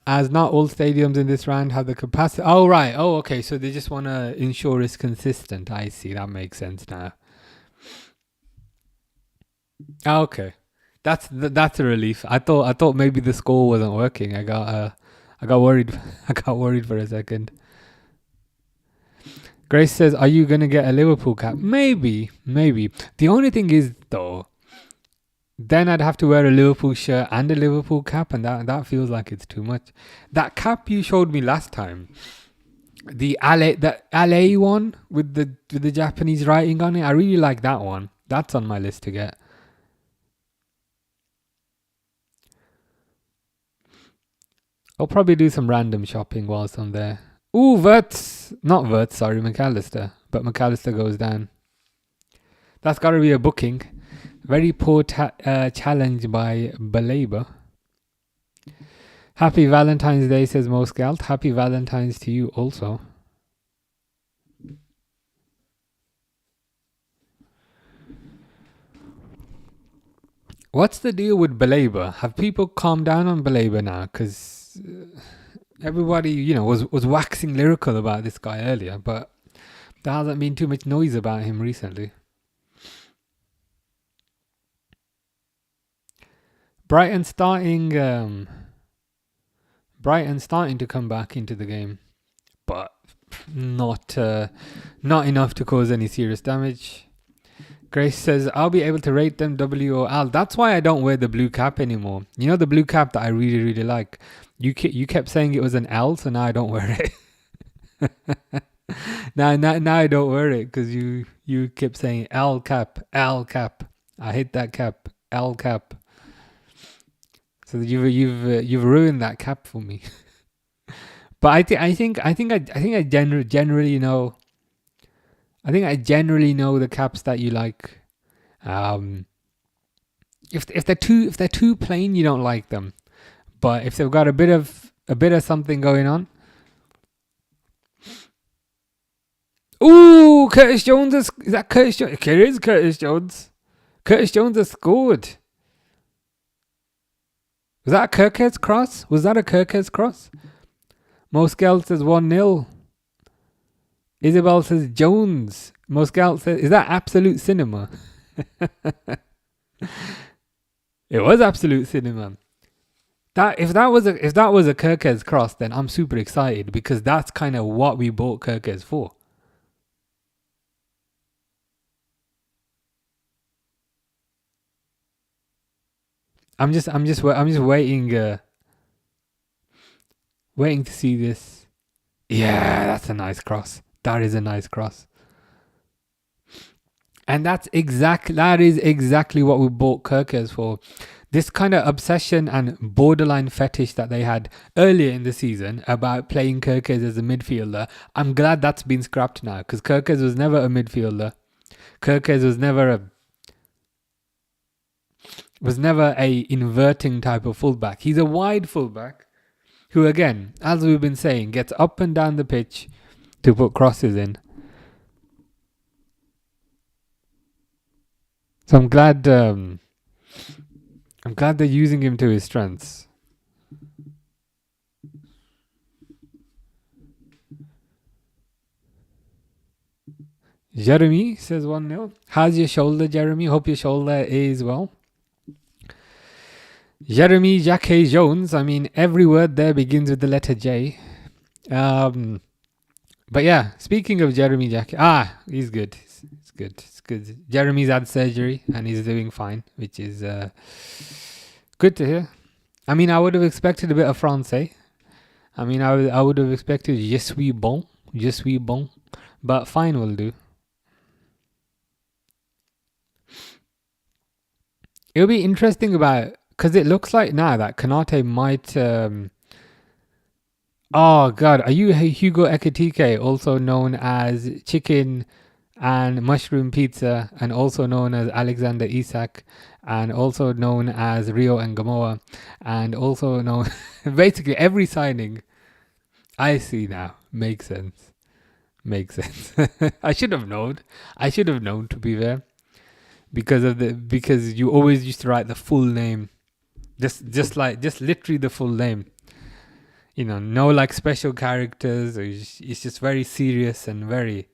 [SPEAKER 1] As not all stadiums in this round have the capacity. Oh right. Oh okay. So they just want to ensure it's consistent. I see. That makes sense now. Okay, that's a relief. I thought maybe the score wasn't working. I got worried. I got worried for a second. Grace says, "Are you gonna get a Liverpool cap?" Maybe. The only thing is though, then I'd have to wear a Liverpool shirt and a Liverpool cap, and that feels like it's too much. That cap you showed me last time, the LA one with the Japanese writing on it, I really like that one. That's on my list to get. I'll probably do some random shopping whilst I'm there. Ooh, not Wirtz, sorry, McAllister. But McAllister goes down. That's got to be a booking. Very poor challenge by Baleba. Happy Valentine's Day, says Moscalt. Happy Valentine's to you also. What's the deal with Baleba? Have people calmed down on Baleba now? Because everybody, was waxing lyrical about this guy earlier, but there hasn't been too much noise about him recently. Brighton starting to come back into the game, but not enough to cause any serious damage. Grace says, "I'll be able to rate them W or L." That's why I don't wear the blue cap anymore. You know the blue cap that I really, really like? You kept saying it was an L, so now I don't wear it. now I don't wear it because you kept saying L cap. I hate that cap. L cap. So you've ruined that cap for me. But I think I generally know. I think I generally know the caps that you like. If they're too plain, you don't like them. But if they've got a bit of something going on. Ooh, Curtis Jones is that Curtis Jones? It is Curtis Jones. Curtis Jones has scored. Was that a Kirkhead's cross? Was that a Kirkhead's cross? Moskel says 1-0. Isabel says Jones. Moscal says, is that absolute cinema? It was absolute cinema. If that was a Kirkhead's cross, then I'm super excited because that's kind of what we bought Kirkhead's for. I'm just waiting to see this. Yeah, that's a nice cross. That is a nice cross. And that is exactly what we bought Kirkhead's for. This kind of obsession and borderline fetish that they had earlier in the season about playing Kirkhead's as a midfielder, I'm glad that's been scrapped now because Kirkhead's was never a midfielder. Kirkhead's was never a inverting type of fullback. He's a wide fullback who, again, as we've been saying, gets up and down the pitch to put crosses in. So I'm glad they're using him to his strengths. Jeremy says 1-0. How's your shoulder, Jeremy? Hope your shoulder is well. Jeremy Jacques Jones. I mean, every word there begins with the letter J. But yeah, speaking of Jeremy Jacques, he's good. It's good. It's good. Jeremy's had surgery and he's doing fine, which is good to hear. I mean, I would have expected a bit of Francais. I mean, I would have expected je suis bon, but fine will do. It'll be interesting because it looks like now that Konate might. Oh God, are you Hugo Ekitike, also known as Chicken and Mushroom Pizza, and also known as Alexander Isak, and also known as Rio and Gamoa, and also known basically every signing I see now makes sense. I should have known. To be fair, because you always used to write the full name, just literally the full name. You know, no like special characters. It's just very serious and very,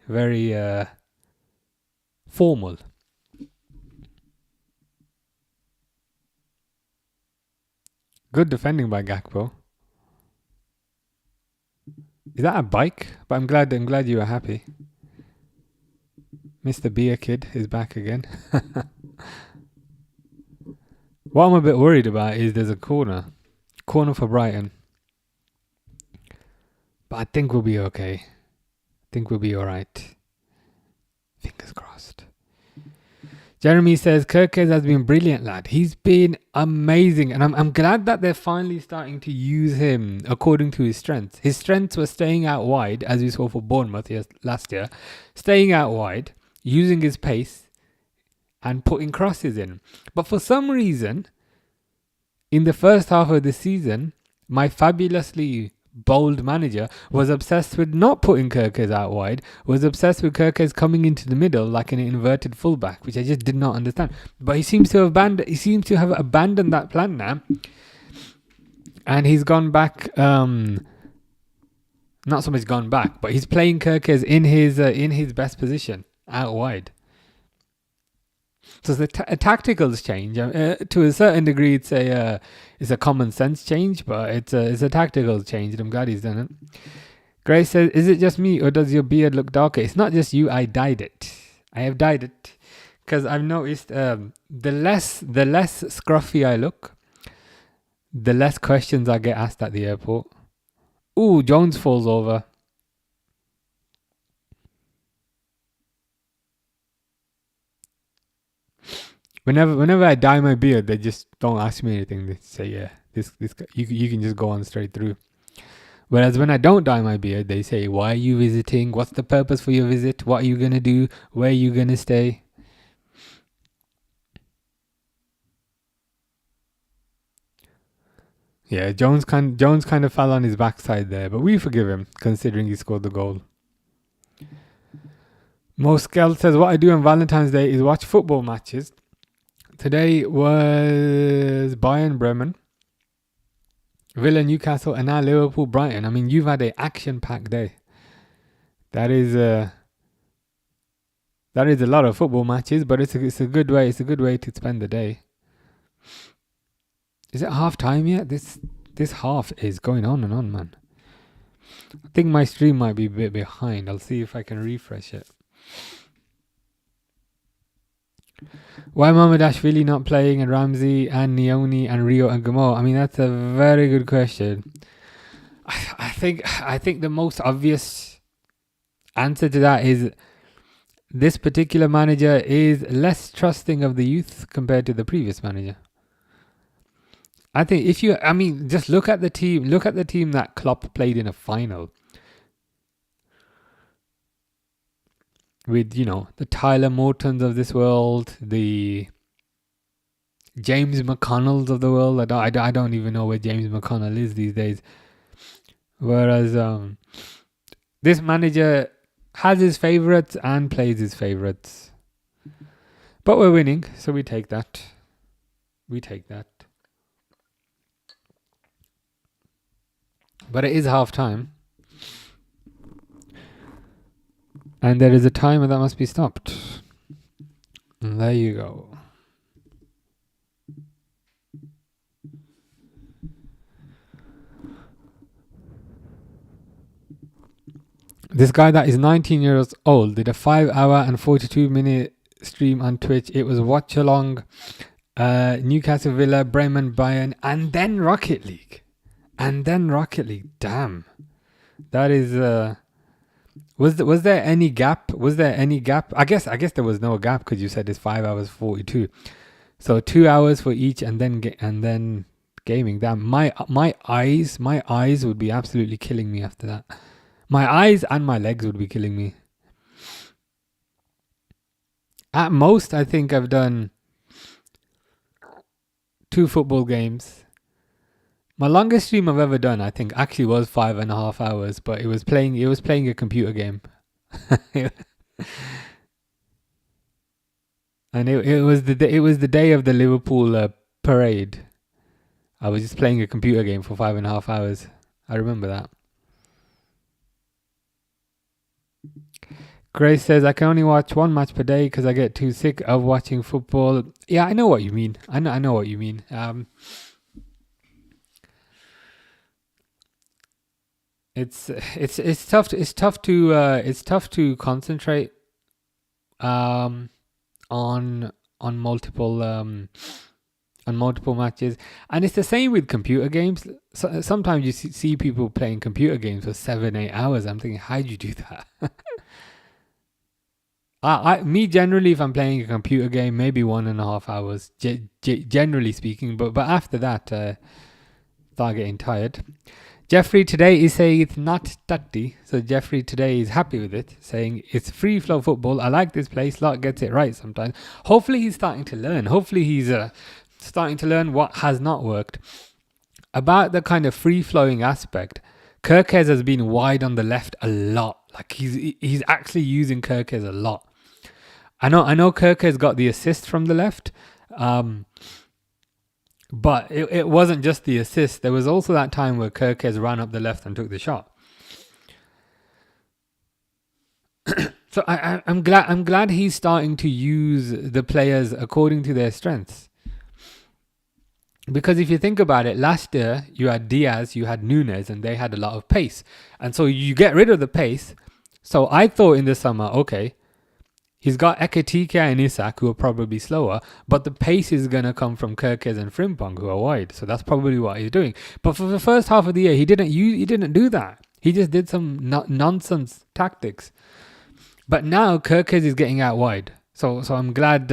[SPEAKER 1] very formal. Good defending by Gakpo. Is that a bike? But I'm glad you are happy. Mr. Beer Kid is back again. What I'm a bit worried about is there's a corner for Brighton. But I think we'll be okay. I think we'll be alright. Fingers crossed. Jeremy says, Kirkes has been brilliant, lad. He's been amazing. And I'm glad that they're finally starting to use him according to his strengths. His strengths were staying out wide, as we saw for Bournemouth last year. Staying out wide, using his pace, and putting crosses in. But for some reason, in the first half of the season, my fabulously bold manager was obsessed with not putting Kirkes out wide, was obsessed with Kirkes coming into the middle like an inverted fullback, which I just did not understand. But he seems to have abandoned that plan now, and he's gone back. Not so much gone back, but he's playing Kirkes in his best position out wide. So it's a tactical change. To a certain degree, it's a common sense change, but it's a tactical change, and I'm glad he's done it. Grace says, "Is it just me, or does your beard look darker?" It's not just you. I dyed it. I have dyed it because I've noticed the less scruffy I look, the less questions I get asked at the airport. Ooh, Jones falls over. Whenever I dye my beard, they just don't ask me anything. They say, "Yeah, this you can just go on straight through." Whereas when I don't dye my beard, they say, "Why are you visiting? What's the purpose for your visit? What are you gonna do? Where are you gonna stay?" Yeah, Jones kind of fell on his backside there, but we forgive him considering he scored the goal. Moskel says, "What I do on Valentine's Day is watch football matches. Today was Bayern Bremen, Villa Newcastle, and now Liverpool Brighton. I mean, you've had an action-packed day. That is a lot of football matches, but it's a good way. It's a good way to spend the day. Is it half time yet? This half is going on and on, man. I think my stream might be a bit behind. I'll see if I can refresh it. Why Mamadashvili not playing and Ramsey and Nioni and Rio and Gamo? I mean, that's a very good question. I think the most obvious answer to that is this particular manager is less trusting of the youth compared to the previous manager. I think just look at the team. Look at the team that Klopp played in a final. With, the Tyler Mortons of this world, the James McConnells of the world. I don't even know where James McConnell is these days. Whereas this manager has his favourites and plays his favourites. But we're winning, so we take that. But it is half time. And there is a timer that must be stopped. And there you go. This guy that is 19 years old did a 5-hour and 42-minute stream on Twitch. It was Watchalong, Newcastle, Villa, Bremen, Bayern, and then Rocket League. Damn. That is... Was there any gap? I guess there was no gap because you said it's 5 hours 42. So 2 hours for each, and then gaming. Damn, my eyes would be absolutely killing me after that. My eyes and my legs would be killing me. At most, I think I've done 2 football games. My longest stream I've ever done, I think, actually was 5.5 hours, but it was playing a computer game. And it was the day of the Liverpool parade. I was just playing a computer game for 5.5 hours. I remember that. Grace says, I can only watch 1 match per day because I get too sick of watching football. Yeah, I know what you mean. I know what you mean. It's tough to concentrate on multiple matches, and it's the same with computer games. So, sometimes you see people playing computer games for 7-8 hours. I'm thinking, how'd you do that? Me generally, if I'm playing a computer game, maybe 1.5 hours, generally speaking. But after that, start getting tired. Jeffrey today is saying it's not dirty, so Jeffrey today is happy with it, saying it's free flow football. I like this place. Lot gets it right sometimes. Hopefully he's starting to learn. Hopefully he's starting to learn what has not worked. About the kind of free flowing aspect, Kirkes has been wide on the left a lot. Like he's actually using Kirkes a lot. I know Kirkes got the assist from the left, but it wasn't just the assist. There was also that time where Kirkes ran up the left and took the shot. So I'm glad he's starting to use the players according to their strengths. Because if you think about it, last year you had Diaz, you had Nunes, and they had a lot of pace. And so you get rid of the pace. So I thought in the summer, okay, he's got Ekitike and Isak, who are probably slower, but the pace is going to come from Kirkes and Frimpong, who are wide. So that's probably what he's doing. But for the first half of the year, he didn't do that. He just did some nonsense tactics. But now Kirkes is getting out wide. So I'm glad.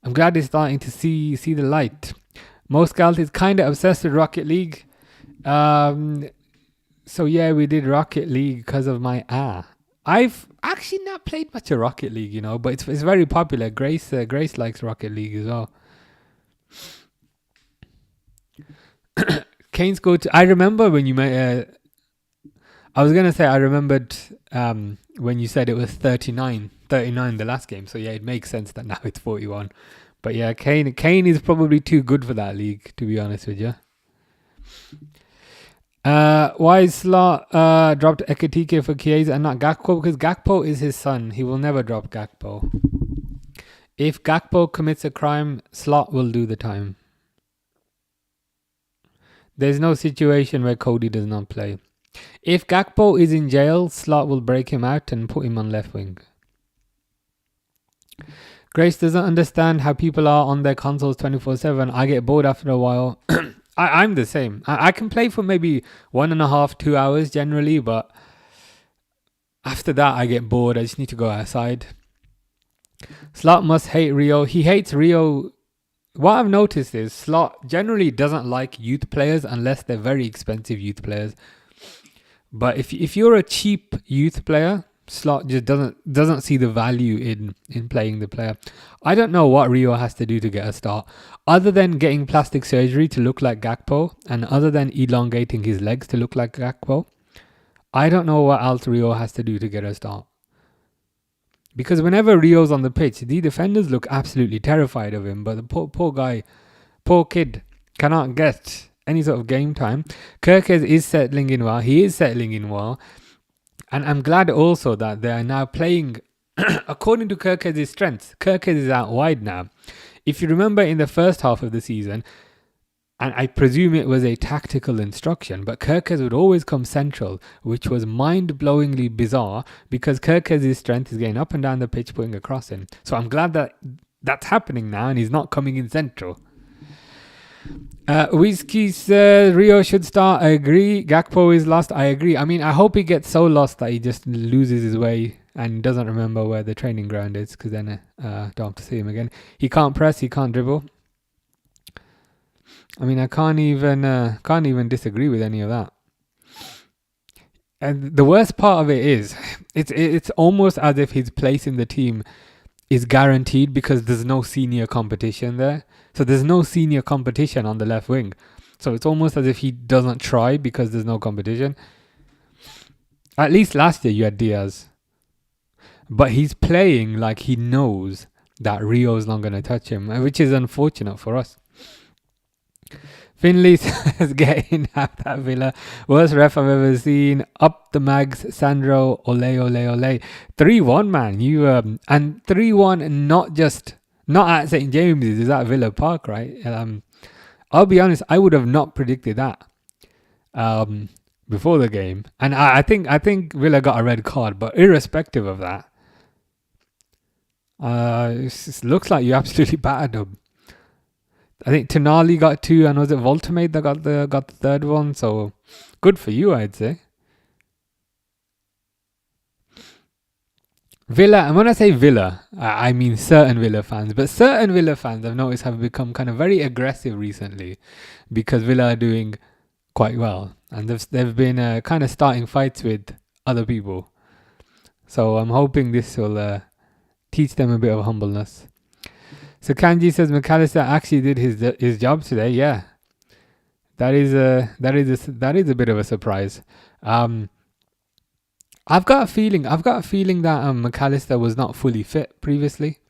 [SPEAKER 1] I'm glad he's starting to see the light. Moscalt is kind of obsessed with Rocket League. So yeah, we did Rocket League because of my I've actually not played much of Rocket League, but it's very popular. Grace likes Rocket League as well. Kane's go to. I remember when you made. I was gonna say I remembered when you said it was 39 the last game. So yeah, it makes sense that now it's 41. But yeah, Kane is probably too good for that league, to be honest with you. Why is Slot dropped Ekitike for Chiesa and not Gakpo? Because Gakpo is his son. He will never drop Gakpo. If Gakpo commits a crime, Slot will do the time. There's no situation where Cody does not play. If Gakpo is in jail, Slot will break him out and put him on left wing. Grace doesn't understand how people are on their consoles 24/7. I get bored after a while. I'm the same. I can play for maybe 1.5, 2 hours generally, but after that I get bored. I just need to go outside. Slot must hate Rio. He hates Rio. What I've noticed is Slot generally doesn't like youth players unless they're very expensive youth players. But if you're a cheap youth player, Slot just doesn't see the value in playing the player. I don't know what Rio has to do to get a start, other than getting plastic surgery to look like Gakpo, and other than elongating his legs to look like Gakpo. I don't know what else Rio has to do to get a start. Because whenever Rio's on the pitch, the defenders look absolutely terrified of him. But the poor guy, poor kid, cannot get any sort of game time. Kerkez is settling in well. He is settling in well. And I'm glad also that they are now playing according to Kerkez's strengths. Kerkez is out wide now. If you remember in the first half of the season, and I presume it was a tactical instruction, but Kerkez would always come central, which was mind-blowingly bizarre because Kerkez's strength is getting up and down the pitch, putting a cross in. So I'm glad that that's happening now and he's not coming in central. Whiskey says Rio should start. I agree. Gakpo is lost. I agree. I mean, I hope he gets so lost that he just loses his way and doesn't remember where the training ground is, because then don't have to see him again. He can't press. He can't dribble. I mean, I can't even disagree with any of that. And the worst part of it is, it's almost as if his place in the team is guaranteed because there's no senior competition there. So there's no senior competition on the left wing. So it's almost as if he doesn't try because there's no competition. At least last year you had Diaz. But he's playing like he knows that Rio's not going to touch him, which is unfortunate for us. Finley says, getting out that Villa. Worst ref I've ever seen. Up the mags, Sandro, ole, ole, ole. 3-1, man. You and 3-1, not at St. James's, is at Villa Park, right? I'll be honest, I would have not predicted that before the game. And I think Villa got a red card, but irrespective of that, it looks like you absolutely battered them. I think Tonali got 2, and was it Voltamate that got the third one? So good for you, I'd say. Villa, and when I say Villa, I mean certain Villa fans. But certain Villa fans I've noticed have become kind of very aggressive recently because Villa are doing quite well. And they've been kind of starting fights with other people. So I'm hoping this will teach them a bit of humbleness. So Kanji says McAllister actually did his job today. Yeah, that is a bit of a surprise. I've got a feeling that McAllister was not fully fit previously,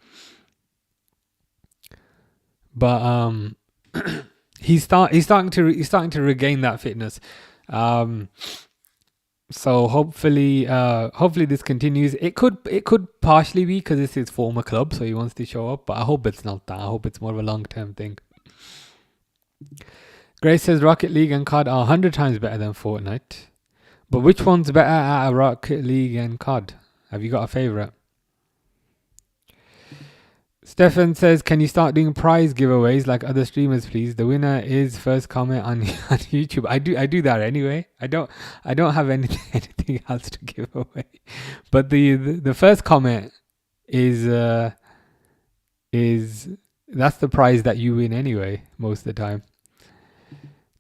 [SPEAKER 1] but he's starting to regain that fitness. So hopefully this continues. It could partially be because it's his former club, so he wants to show up. But I hope it's not that. I hope it's more of a long-term thing. Grace says Rocket League and COD are 100 times better than Fortnite. But which one's better at a Rocket League and COD? Have you got a favourite? Stefan says, can you start doing prize giveaways like other streamers, please? The winner is first comment on YouTube. I do that anyway. I don't have anything else to give away. But the first comment is that's the prize that you win anyway, most of the time.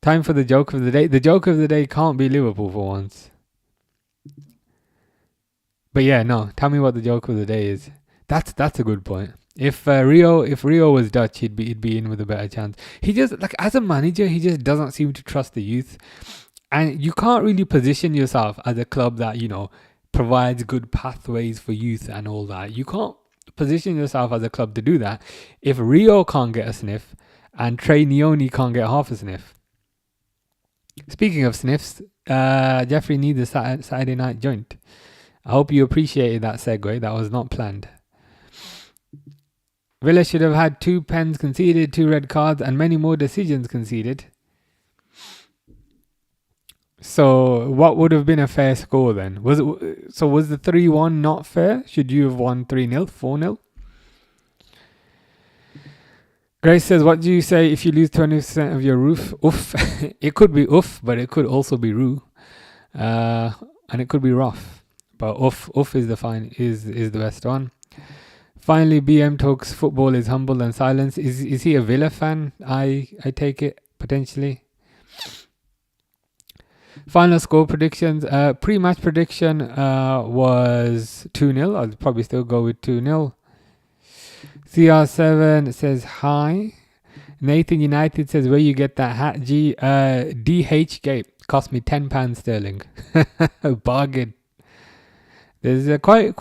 [SPEAKER 1] Time for the joke of the day. The joke of the day can't be Liverpool for once. But yeah, no. Tell me what the joke of the day is. That's a good point. If Rio was Dutch, he'd be in with a better chance. He just, like, as a manager, he just doesn't seem to trust the youth, and you can't really position yourself as a club that, you know, provides good pathways for youth and all that. You can't position yourself as a club to do that if Rio can't get a sniff and Trey Neone can't get half a sniff. Speaking of sniffs, Jeffrey needs a Saturday night joint. I hope you appreciated that segue. That was not planned. Villa should have had 2 pens conceded, 2 red cards, and many more decisions conceded. So, what would have been a fair score then? Was the 3-1 not fair? Should you have won 3-0, 4-0? Grace says, what do you say if you lose 20% of your roof? Oof. It could be oof, but it could also be roo. And it could be rough. But oof is the best one. Finally, BM talks football is humble and silence. Is he a Villa fan? I take it, potentially. Final score predictions. Pre-match prediction was 2-0. I'll probably still go with 2-0. CR7 says hi. Nathan United says, where you get that hat, G? DH Gate. Cost me £10 sterling. A bargain. There's quite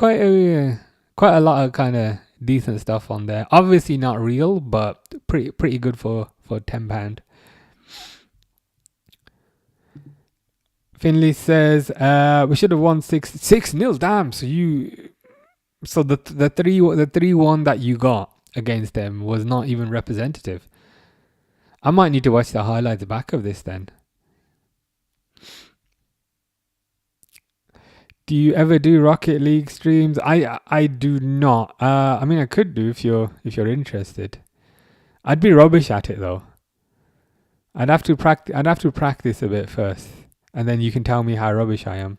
[SPEAKER 1] quite a lot of kind of decent stuff on there. Obviously not real, but pretty good for £10. Finley says we should have won 6-0. Damn. So the 3-1 that you got against them was not even representative. I might need to watch the highlights back of this then. Do you ever do Rocket League streams? I do not. I mean, I could do if you're interested. I'd be rubbish at it though. I'd have to practice a bit first, and then you can tell me how rubbish I am.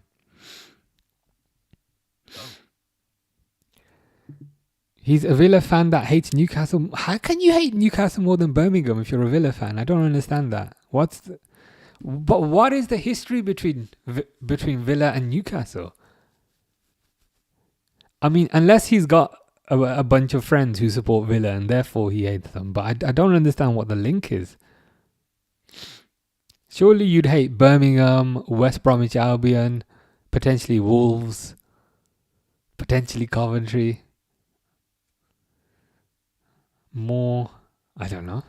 [SPEAKER 1] He's a Villa fan that hates Newcastle. How can you hate Newcastle more than Birmingham if you're a Villa fan? I don't understand that. But what is the history between Villa and Newcastle? I mean, unless he's got a bunch of friends who support Villa and therefore he hates them. But I don't understand what the link is. Surely you'd hate Birmingham, West Bromwich Albion, potentially Wolves, potentially Coventry. More, I don't know.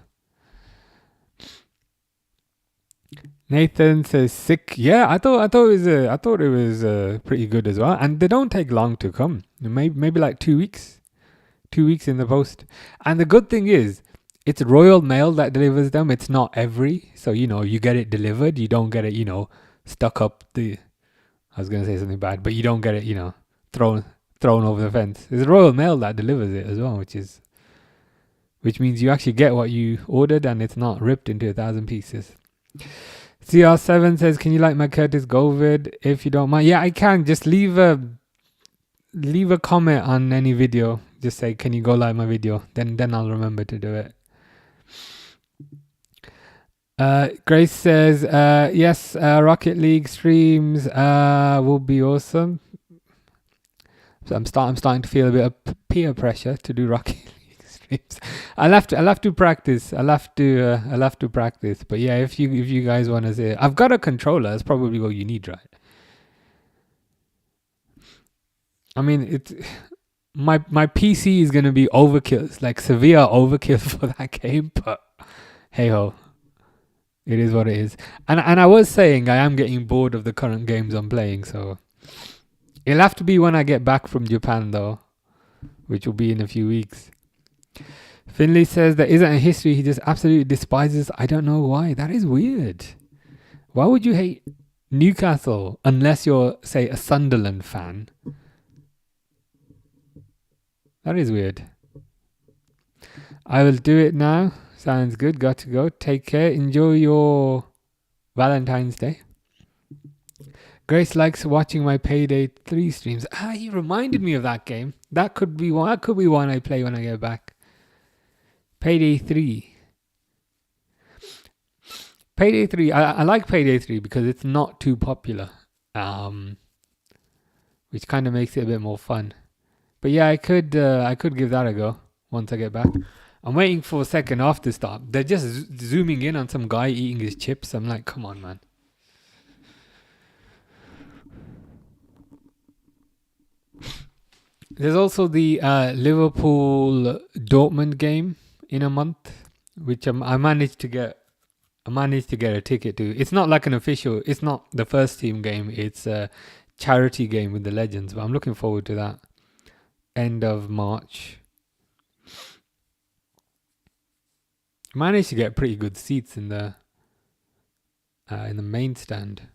[SPEAKER 1] Nathan says sick. Yeah, I thought it was pretty good as well. And they don't take long to come. Maybe like 2 weeks. 2 weeks in the post. And the good thing is, it's Royal Mail that delivers them. It's not every. So, you get it delivered. You don't get it, stuck up I was going to say something bad, but you don't get it, thrown over the fence. It's Royal Mail that delivers it as well, which means you actually get what you ordered and it's not ripped into 1,000 pieces. CR7 says, can you like my Curtis Goal vid if you don't mind? Yeah, I can. Just leave a comment on any video. Just say, can you go like my video? Then I'll remember to do it. Grace says, yes, Rocket League streams will be awesome. So I'm starting to feel a bit of peer pressure to do Rocket League streams. I'll have to practice. I'll have to practice. But yeah, if you guys want to say, I've got a controller. That's probably what you need, right? I mean, it's my PC is gonna be overkill. It's like severe overkill for that game. But hey ho, it is what it is. And I was saying I am getting bored of the current games I'm playing. So it'll have to be when I get back from Japan though, which will be in a few weeks. Finley says there isn't a history. He just absolutely despises. I don't know why. That is weird. Why would you hate Newcastle unless you're, say, a Sunderland fan? That is weird. I will do it now. Sounds good. Got to go. Take care. Enjoy your Valentine's Day. Grace likes watching my Payday 3 streams. He reminded me of that game. That could be one. That could be one I play when I get back. Payday 3. Payday 3. I like Payday 3 because it's not too popular. Which kind of makes it a bit more fun. But yeah, I could give that a go once I get back. I'm waiting for second half to start. They're just zooming in on some guy eating his chips. I'm like, come on, man. There's also the Liverpool Dortmund game in a month, which I managed to get a ticket to. It's not like an official. It's not the first team game. It's a charity game with the legends. But I'm looking forward to that. End of March. Managed to get pretty good seats in the main stand,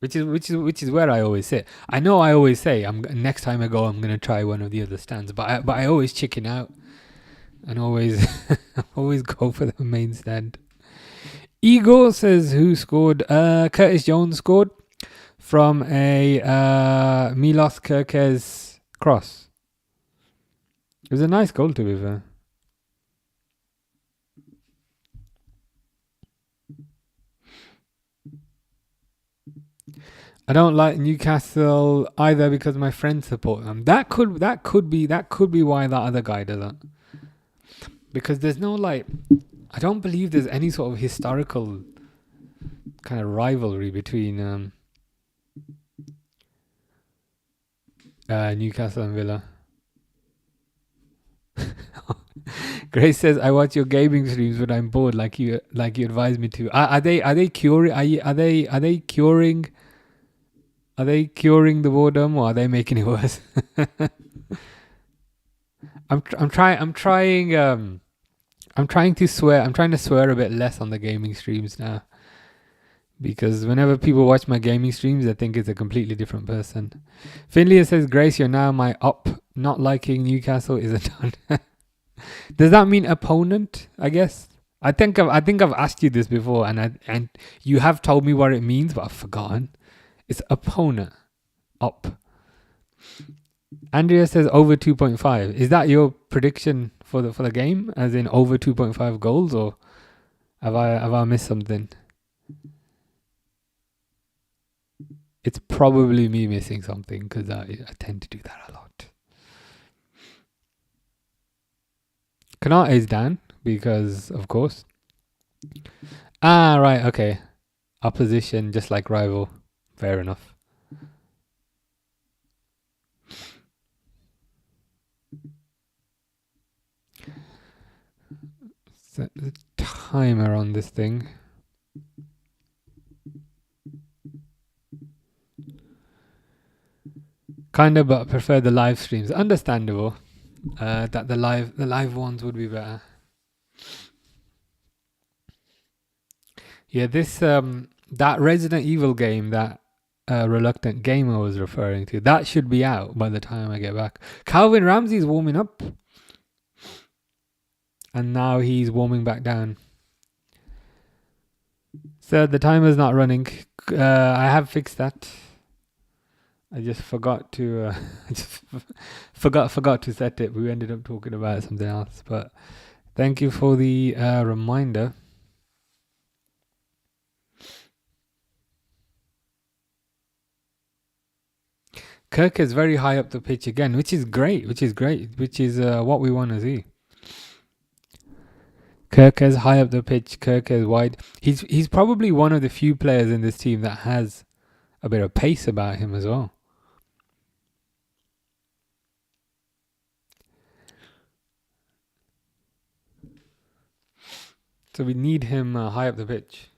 [SPEAKER 1] which is where I always sit. I know I always say next time I go I'm gonna try one of the other stands, but I always chicken out and always always go for the main stand. Igor says who scored? Curtis Jones scored from a Milos Kerkez cross. It was a nice goal to be fair. I don't like Newcastle either because my friends support them. That could be why that other guy doesn't. Because there's no I don't believe there's any sort of historical kind of rivalry between Newcastle and Villa. Grace says, "I watch your gaming streams when I'm bored, like you advised me to." Are they curing? Are they curing? Are they curing the boredom, or are they making it worse? I'm trying to swear. I'm trying to swear a bit less on the gaming streams now, because whenever people watch my gaming streams, they think it's a completely different person. Finley says, "Grace, you're now my up. Not liking Newcastle isn't done." Does that mean opponent? I guess. I think I've asked you this before, and you have told me what it means, but I've forgotten. It's opponent. Up. Andrea says over 2.5. Is that your prediction for the game? As in over 2.5 goals, or have I missed something? It's probably me missing something, because I tend to do that a lot. Kanata is down because, of course. Right, okay. Opposition, just like rival. Fair enough. Set the timer on this thing. Kinda, but prefer the live streams. Understandable. That the live ones would be better. Yeah, this that Resident Evil game that Reluctant Gamer was referring to, that should be out by the time I get back. Calvin Ramsey's warming up, and now he's warming back down. So the timer's not running. I have fixed that. I just forgot to forgot to set it. We ended up talking about something else, but thank you for the reminder. Kirk is very high up the pitch again, which is great. Which is what we want to see. Kirk is high up the pitch. Kirk is wide. He's probably one of the few players in this team that has a bit of pace about him as well. So we need him high up the pitch.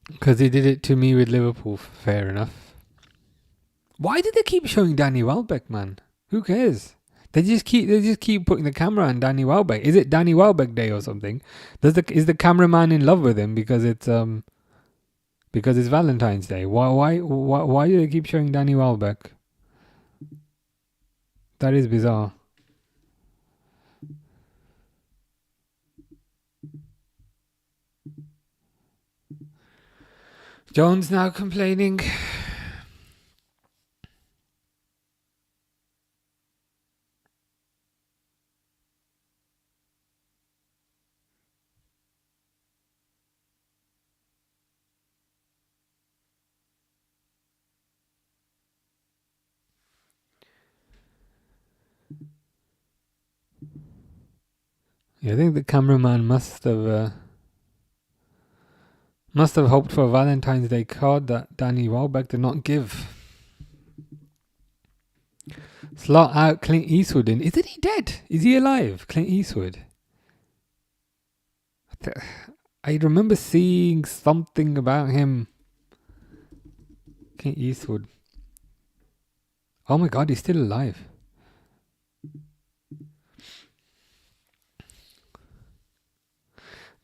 [SPEAKER 1] Because he did it to me with Liverpool. Fair enough. Why did they keep showing Danny Welbeck, man? Who cares? They just keep putting the camera on Danny Welbeck. Is it Danny Welbeck Day or something? Is the cameraman in love with him because it's Valentine's Day? Why do they keep showing Danny Welbeck? That is bizarre. Jones now complaining. Yeah, I think the cameraman must have hoped for a Valentine's Day card that Danny Welbeck did not give. Slot out Clint Eastwood in. Isn't he dead? Is he alive? Clint Eastwood. I remember seeing something about him. Clint Eastwood. Oh my god, he's still alive.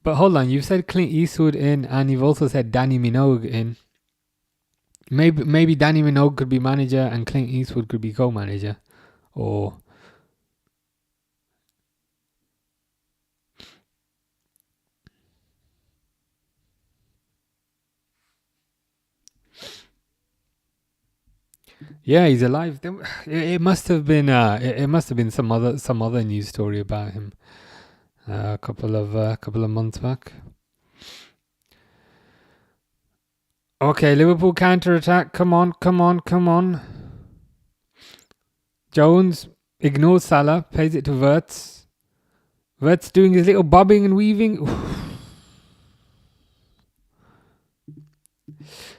[SPEAKER 1] But hold on, you've said Clint Eastwood in, and you've also said Danny Minogue in. Maybe Danny Minogue could be manager and Clint Eastwood could be co-manager. Or... yeah, he's alive. It must have been some other news story about him a couple of months back. Okay, Liverpool counter attack. Come on, come on, come on. Jones ignores Salah, plays it to Wirtz. Wirtz doing his little bobbing and weaving.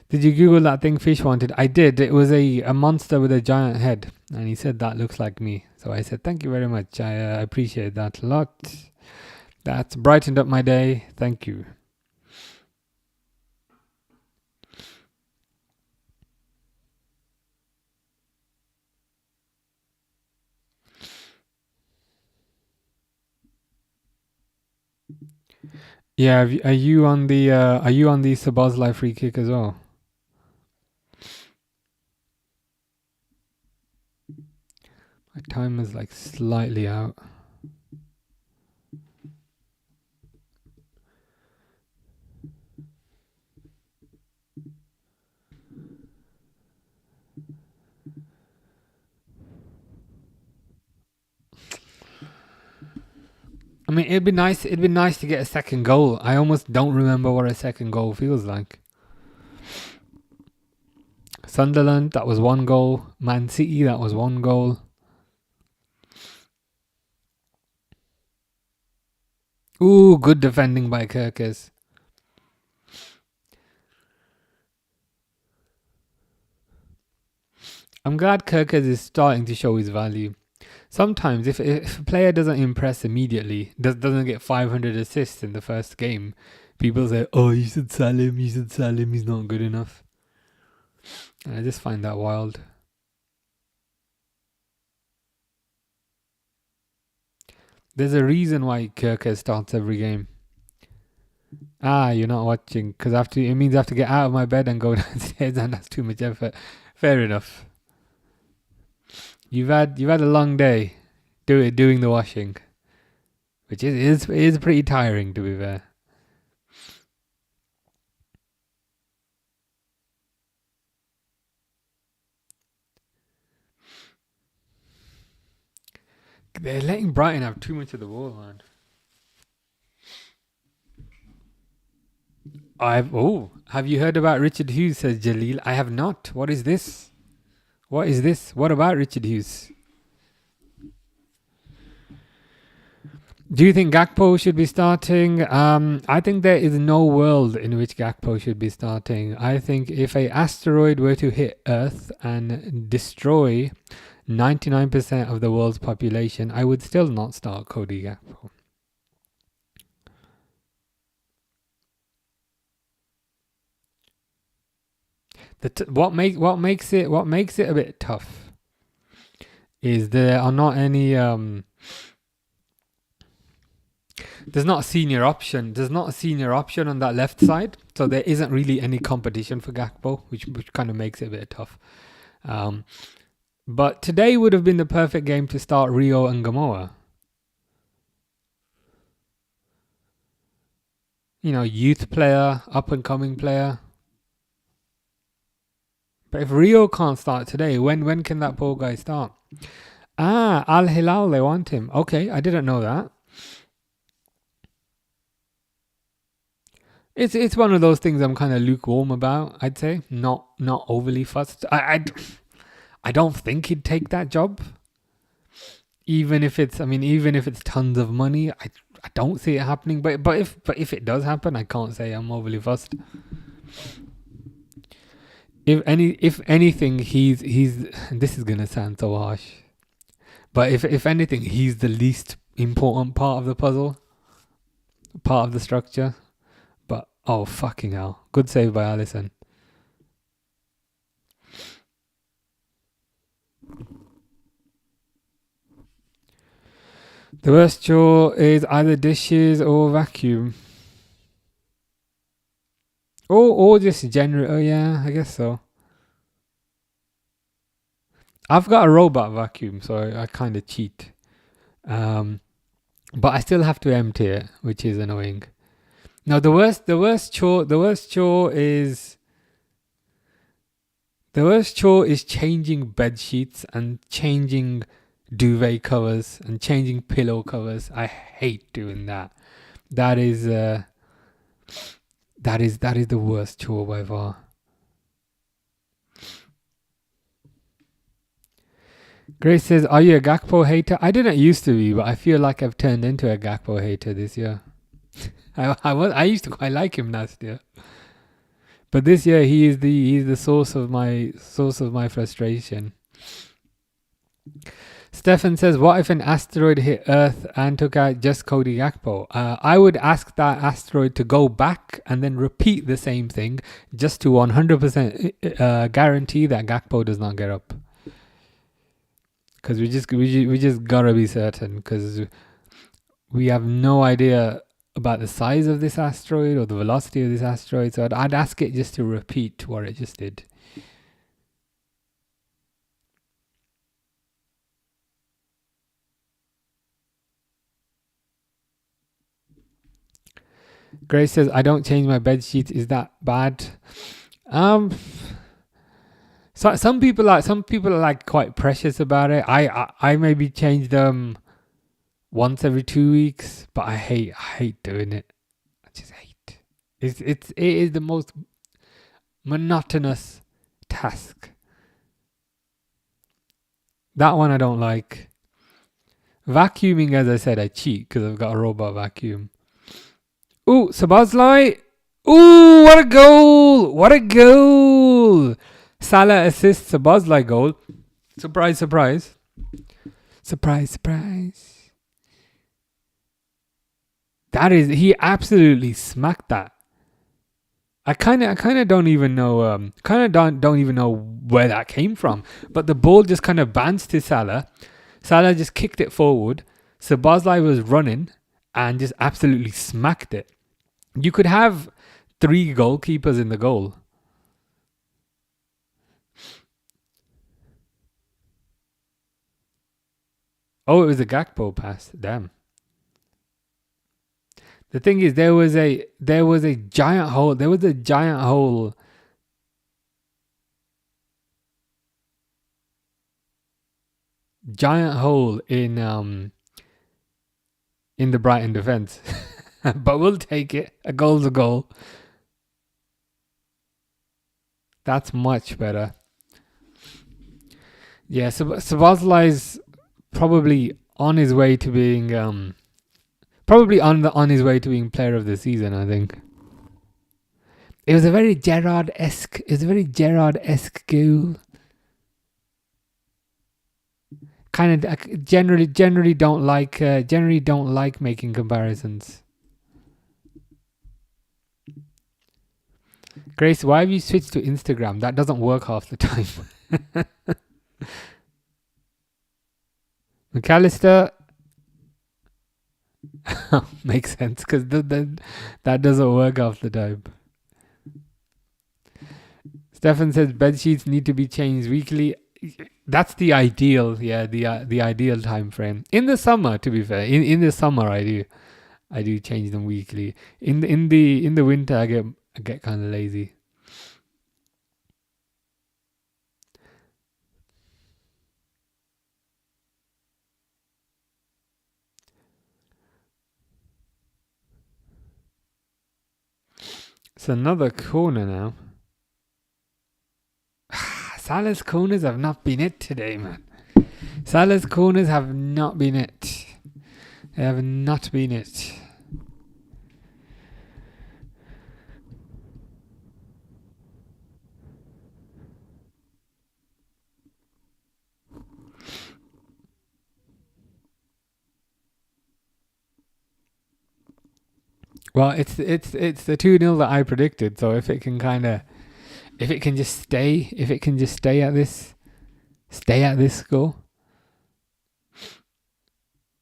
[SPEAKER 1] Did you Google that thing Fish wanted? I did. It was a monster with a giant head. And he said, that looks like me. So I said, thank you very much. I appreciate that a lot. That's brightened up my day. Thank you. Yeah, are you on the Sabazlai free kick as well? My time is like slightly out. I mean, it'd be nice to get a second goal. I almost don't remember what a second goal feels like. Sunderland, that was 1 goal. Man City, that was 1 goal. Ooh, good defending by Kirkes. I'm glad Kirkes is starting to show his value. Sometimes, if a player doesn't impress immediately, doesn't get 500 assists in the first game, people say, oh, you should sell him, he's not good enough. And I just find that wild. There's a reason why Kirkes starts every game. You're not watching, because it means I have to get out of my bed and go downstairs, and that's too much effort. Fair enough. You've had a long day doing the washing, which is pretty tiring, to be fair. They're letting Brighton have too much of the ball, man. Have you heard about Richard Hughes? Says Jalil. I have not. What is this? What about Richard Hughes? Do you think Gakpo should be starting? I think there is no world in which Gakpo should be starting. I think if a asteroid were to hit Earth and destroy 99% of the world's population, I would still not start Cody Gakpo. What makes it a bit tough is there are not any there's not a senior option. There's not a senior option on that left side, so there isn't really any competition for Gakpo, which kind of makes it a bit tough. But today would have been the perfect game to start Rio and Gamoa. You know, youth player, up and coming player. But if Rio can't start today, when can that poor guy start? Al Hilal, they want him. Okay, I didn't know that. It's one of those things I'm kind of lukewarm about, I'd say. Not overly fussed. I don't think he'd take that job. Even if it's tons of money, I don't see it happening. But if it does happen, I can't say I'm overly fussed. If anything, he's this is gonna sound so harsh, but if anything, he's the least important part of the puzzle, part of the structure. But oh fucking hell, good save by Alisson. The worst chore is either dishes or vacuum. Or just general. Oh yeah, I guess so. I've got a robot vacuum, so I kind of cheat. But I still have to empty it, which is annoying. Now the worst chore is changing bed sheets and changing duvet covers and changing pillow covers. I hate doing that. That is the worst chore by far. Grace says, are you a Gakpo hater? I didn't used to be, but I feel like I've turned into a Gakpo hater this year. I used to quite like him last year. But this year he's the source of my frustration. Stefan says, what if an asteroid hit Earth and took out just Cody Gakpo? I would ask that asteroid to go back and then repeat the same thing just to 100% guarantee that Gakpo does not get up. Because we just gotta be certain, because we have no idea about the size of this asteroid or the velocity of this asteroid. So I'd ask it just to repeat what it just did. Grace says, I don't change my bed sheets. Is that bad? So some people are like quite precious about it. I maybe change them once every 2 weeks, but I hate doing it. I just hate. It is the most monotonous task. That one I don't like. Vacuuming, as I said, I cheat because I've got a robot vacuum. Ooh, Sabazlai. Ooh, what a goal! What a goal! Salah assists Sabazlai goal. Surprise, surprise. Surprise, surprise. That is, he absolutely smacked that. I kind of don't even know, don't even know where that came from. But the ball just kind of bounced to Salah. Salah just kicked it forward. Sabazlai was running and just absolutely smacked it. You could have 3 goalkeepers in the goal. Oh, it was a Gakpo pass. Damn. The thing is, there was a giant hole. There was a giant hole. Giant hole in the Brighton defense. But we'll take it. A goal's a goal. That's much better. Yeah, Szoboszlai's probably on his way to being on his way to being player of the season, I think. It was a very Gerrard-esque goal. Kind of generally don't like making comparisons. Grace, why have you switched to Instagram? That doesn't work half the time. McAllister makes sense because that doesn't work half the time. Stefan says bed sheets need to be changed weekly. That's the ideal, yeah, the ideal time frame. In the summer, to be fair, in the summer I do change them weekly. In the winter I get kind of lazy. It's another corner now. Salah's corners have not been it today, man. Salah's corners have not been it. They have not been it. Well, it's the 2-0 that I predicted. So if it can just stay at this score,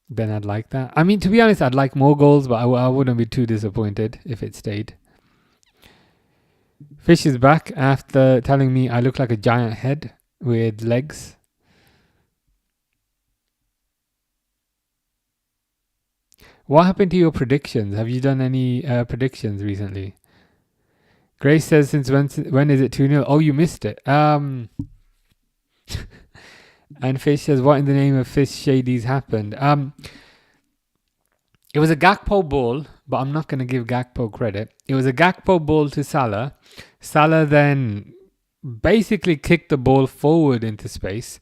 [SPEAKER 1] then I'd like that. I mean, to be honest, I'd like more goals, but I wouldn't be too disappointed if it stayed. Fish is back after telling me I look like a giant head with legs. What happened to your predictions? Have you done any predictions recently? Grace says, since when is it 2-0? Oh, you missed it. And Fish says, what in the name of Fish Shadies happened? It was a Gakpo ball, but I'm not going to give Gakpo credit. It was a Gakpo ball to Salah. Salah then basically kicked the ball forward into space.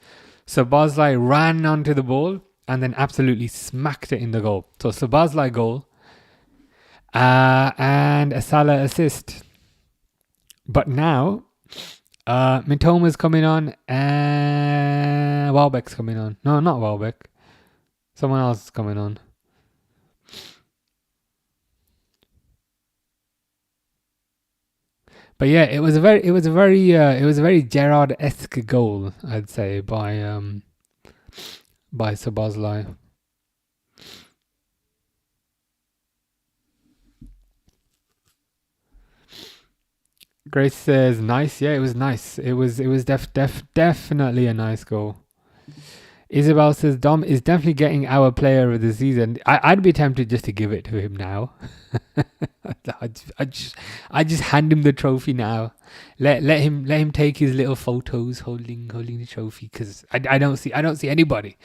[SPEAKER 1] Szoboszlai ran onto the ball and then absolutely smacked it in the goal. So Szoboszlai goal and a Salah assist. But now Mitoma's coming on and Welbeck's coming on. No, not Welbeck. Someone else is coming on. But yeah, it was a very Gerrard-esque goal, I'd say, by Szoboszlai. Grace says nice. Yeah, it was nice. It was definitely a nice goal. Isabel says Dom is definitely getting our player of the season. I'd be tempted just to give it to him now. I just hand him the trophy now. Let him take his little photos holding the trophy, because I don't see anybody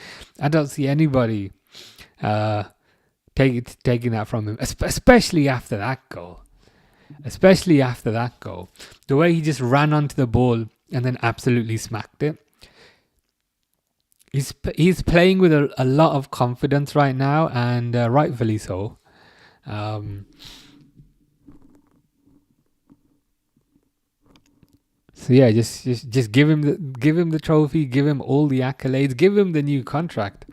[SPEAKER 1] taking that from him, especially after that goal. The way he just ran onto the ball and then absolutely smacked it. He's playing with a lot of confidence right now, and rightfully so. So yeah, just give him the trophy, give him all the accolades, give him the new contract.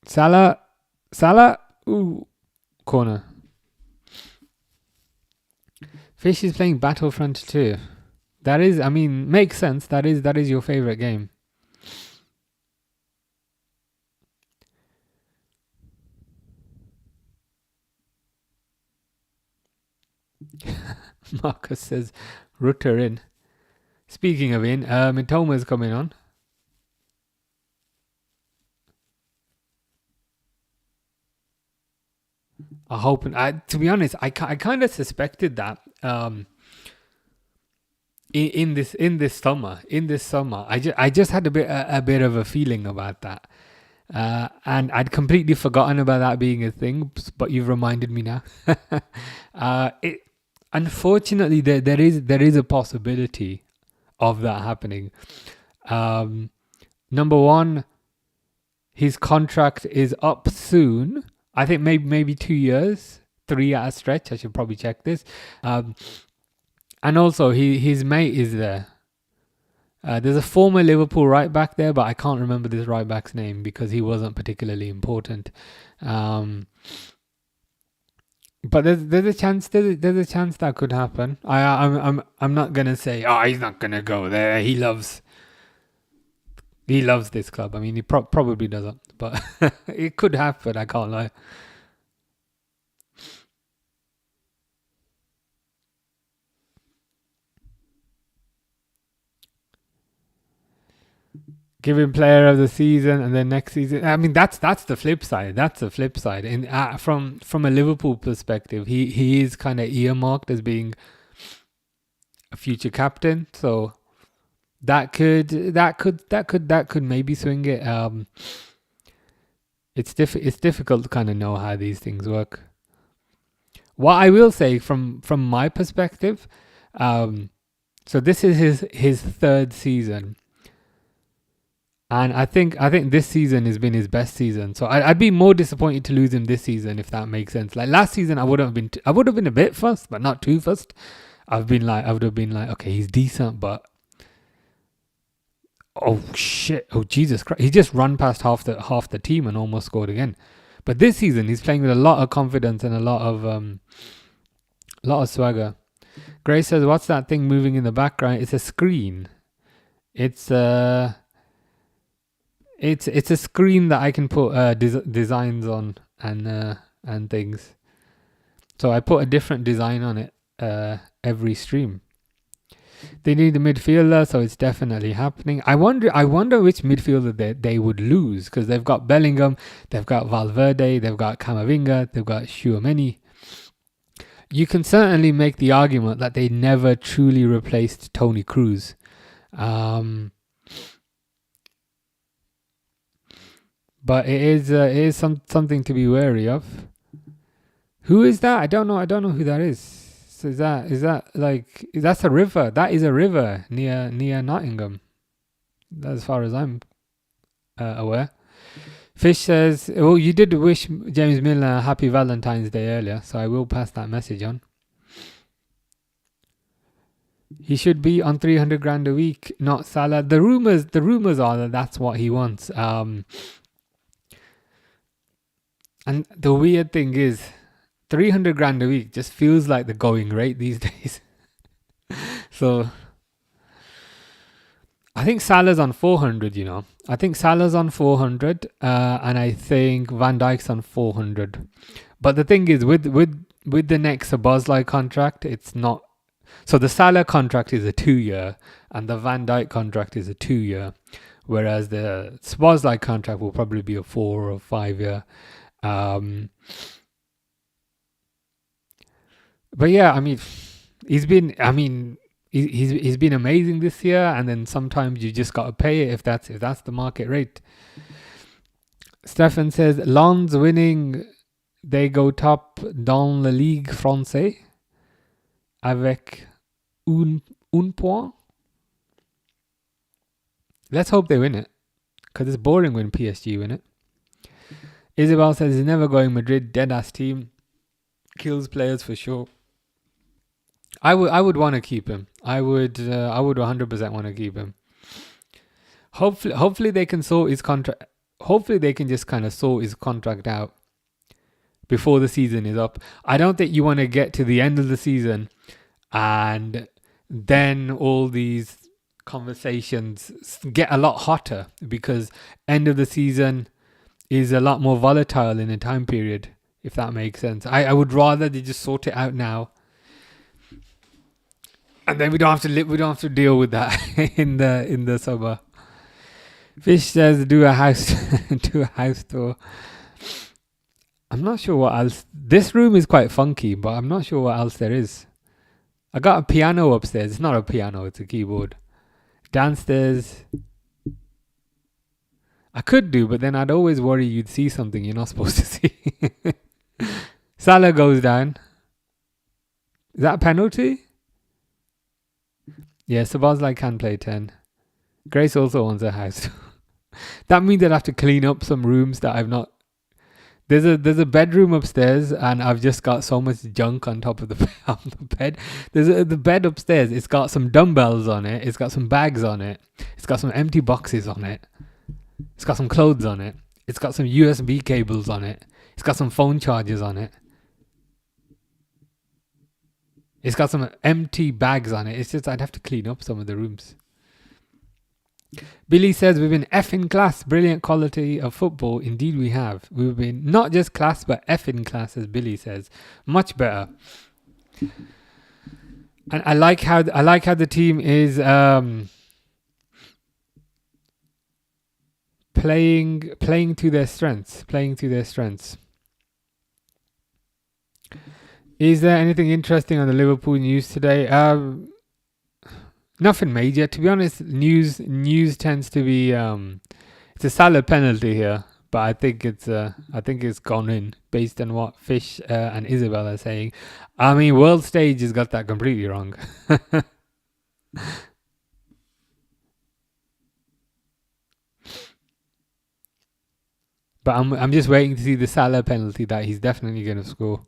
[SPEAKER 1] Salah, ooh, corner. Fish is playing Battlefront 2. That is, I mean, makes sense. That is your favorite game. Marcus says, Rutter in. Speaking of in, Mitoma's coming on. I hope. To be honest, I kind of suspected that. In this summer, I just had a bit of a feeling about that, and I'd completely forgotten about that being a thing. But you've reminded me now. Unfortunately, there is a possibility of that happening. Number one, his contract is up soon. I think maybe 2 years, 3 at a stretch. I should probably check this. And also, his mate is there. There's a former Liverpool right back there, but I can't remember this right back's name because he wasn't particularly important. But there's a chance that could happen. I'm not gonna say he's not gonna go there. He loves this club. I mean, he probably doesn't, but it could happen. I can't lie. Give him player of the season, and then next season. I mean, that's the flip side. And from a Liverpool perspective, he is kind of earmarked as being a future captain. So that could maybe swing it. It's difficult to kind of know how these things work. What I will say from my perspective, so this is his third season. And I think this season has been his best season. So I'd be more disappointed to lose him this season, if that makes sense. Like last season, I would have been a bit fussed, but not too fussed. I would have been like, okay, he's decent, but oh shit, oh Jesus Christ, he just run past half the team and almost scored again. But this season, he's playing with a lot of confidence and a lot of swagger. Grace says, "What's that thing moving in the background?" It's a screen. It's a screen that I can put designs on and things. So I put a different design on it every stream. They need a midfielder, so it's definitely happening. I wonder which midfielder they would lose, because they've got Bellingham, they've got Valverde, they've got Camavinga, they've got Tchouaméni. You can certainly make the argument that they never truly replaced Toni Kroos. But it is something to be wary of. Who is that? I don't know who that is. that's a river. That is a river near Nottingham, as far as I'm aware. Fish says, "Oh, you did wish James Milner a happy Valentine's Day earlier, so I will pass that message on. He should be on 300 grand a week, not Salah. The rumors are that that's what he wants. And the weird thing is, 300 grand a week just feels like the going rate these days. So I think Salah's on 400, I think Salah's on 400, and I think Van Dijk's on 400. But the thing is, with the next Szoboszlai contract, it's not. So the Salah contract is a 2-year, and the Van Dijk contract is a 2-year, whereas the Szoboszlai contract will probably be a 4 or 5-year. But yeah, I mean, he's been amazing this year, and then sometimes you just gotta pay it if that's the market rate. Stefan says Lens winning, they go top dans la Ligue française avec un point. Let's hope they win it, because it's boring when PSG win it. Isabel says he's never going Madrid, dead ass team, kills players for sure. I would want to keep him. I would 100% want to keep him. Hopefully they can sort his contract. Hopefully they can just kind of sort his contract out before the season is up. I don't think you want to get to the end of the season and then all these conversations get a lot hotter, because end of the season is a lot more volatile in a time period, if that makes sense. I would rather they just sort it out now, and then we don't have to deal with that in the summer. Fish says do a house tour. I'm not sure what else. This room is quite funky, but I'm not sure what else there is. I got a piano upstairs. It's not a piano, it's a keyboard. Downstairs, I could do, but then I'd always worry you'd see something you're not supposed to see. Salah goes down. Is that a penalty? Yeah, Szoboszlai can play 10. Grace also owns a house. That means I'd have to clean up some rooms that I've not. There's a bedroom upstairs, and I've just got so much junk on top of the bed. The bed upstairs. It's got some dumbbells on it. It's got some bags on it. It's got some empty boxes on it. It's got some clothes on it. It's got some USB cables on it. It's got some phone chargers on it. It's got some empty bags on it. It's just I'd have to clean up some of the rooms. Billy says we've been effing class. Brilliant quality of football. Indeed we have. We've been not just class, but effing class, as Billy says. Much better. And I like how the team is playing to their strengths. Is there anything interesting on the Liverpool news today? Nothing major, to be honest. News tends to be it's a Salah penalty here, but I think it's gone in based on what Fish and Isabel are saying. I mean, World Stage has got that completely wrong. But I'm just waiting to see the Salah penalty that he's definitely going to score.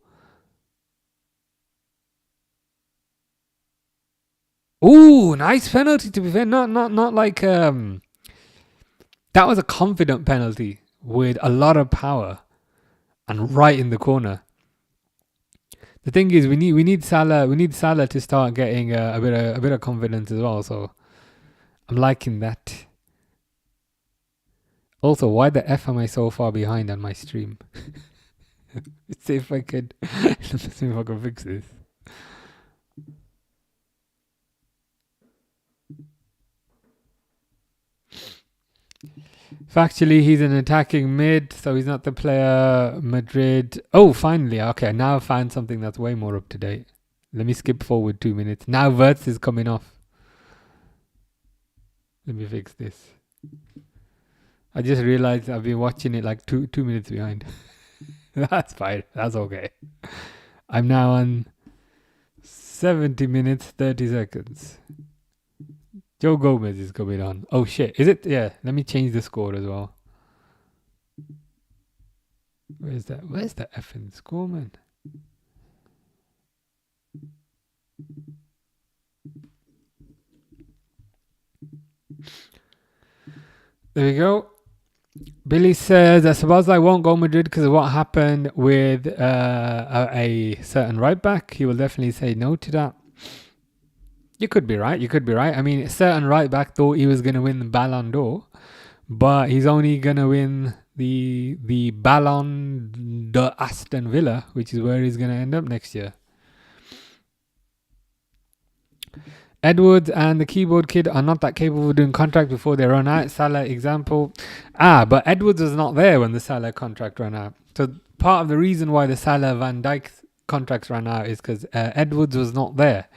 [SPEAKER 1] Ooh, nice penalty, to be fair. Not like that was a confident penalty with a lot of power and right in the corner. The thing is, we need Salah to start getting a bit of confidence as well. So I'm liking that. Also, why the F am I so far behind on my stream? Let's see if I can fix this. Factually, he's an attacking mid, so he's not the player Madrid. Oh, finally. Okay, now I've found something that's way more up to date. Let me skip forward 2 minutes. Now Wirtz is coming off. Let me fix this. I just realized I've been watching it like two minutes behind. That's fine. That's okay. I'm now on 70 minutes, 30 seconds. Joe Gomez is coming on. Oh shit. Is it? Yeah. Let me change the score as well. Where's that? Where's the effing score, man? There we go. Billy says that Szoboszlai won't go Madrid because of what happened with a certain right back. He will definitely say no to that. You could be right. I mean, a certain right back thought he was going to win the Ballon d'Or, but he's only going to win the Ballon d'Aston Villa, which is where he's going to end up next year. Edwards and the keyboard kid are not that capable of doing contract before they run out. Salah example. But Edwards was not there when the Salah contract ran out. So part of the reason why the Salah Van Dijk contracts ran out is because Edwards was not there.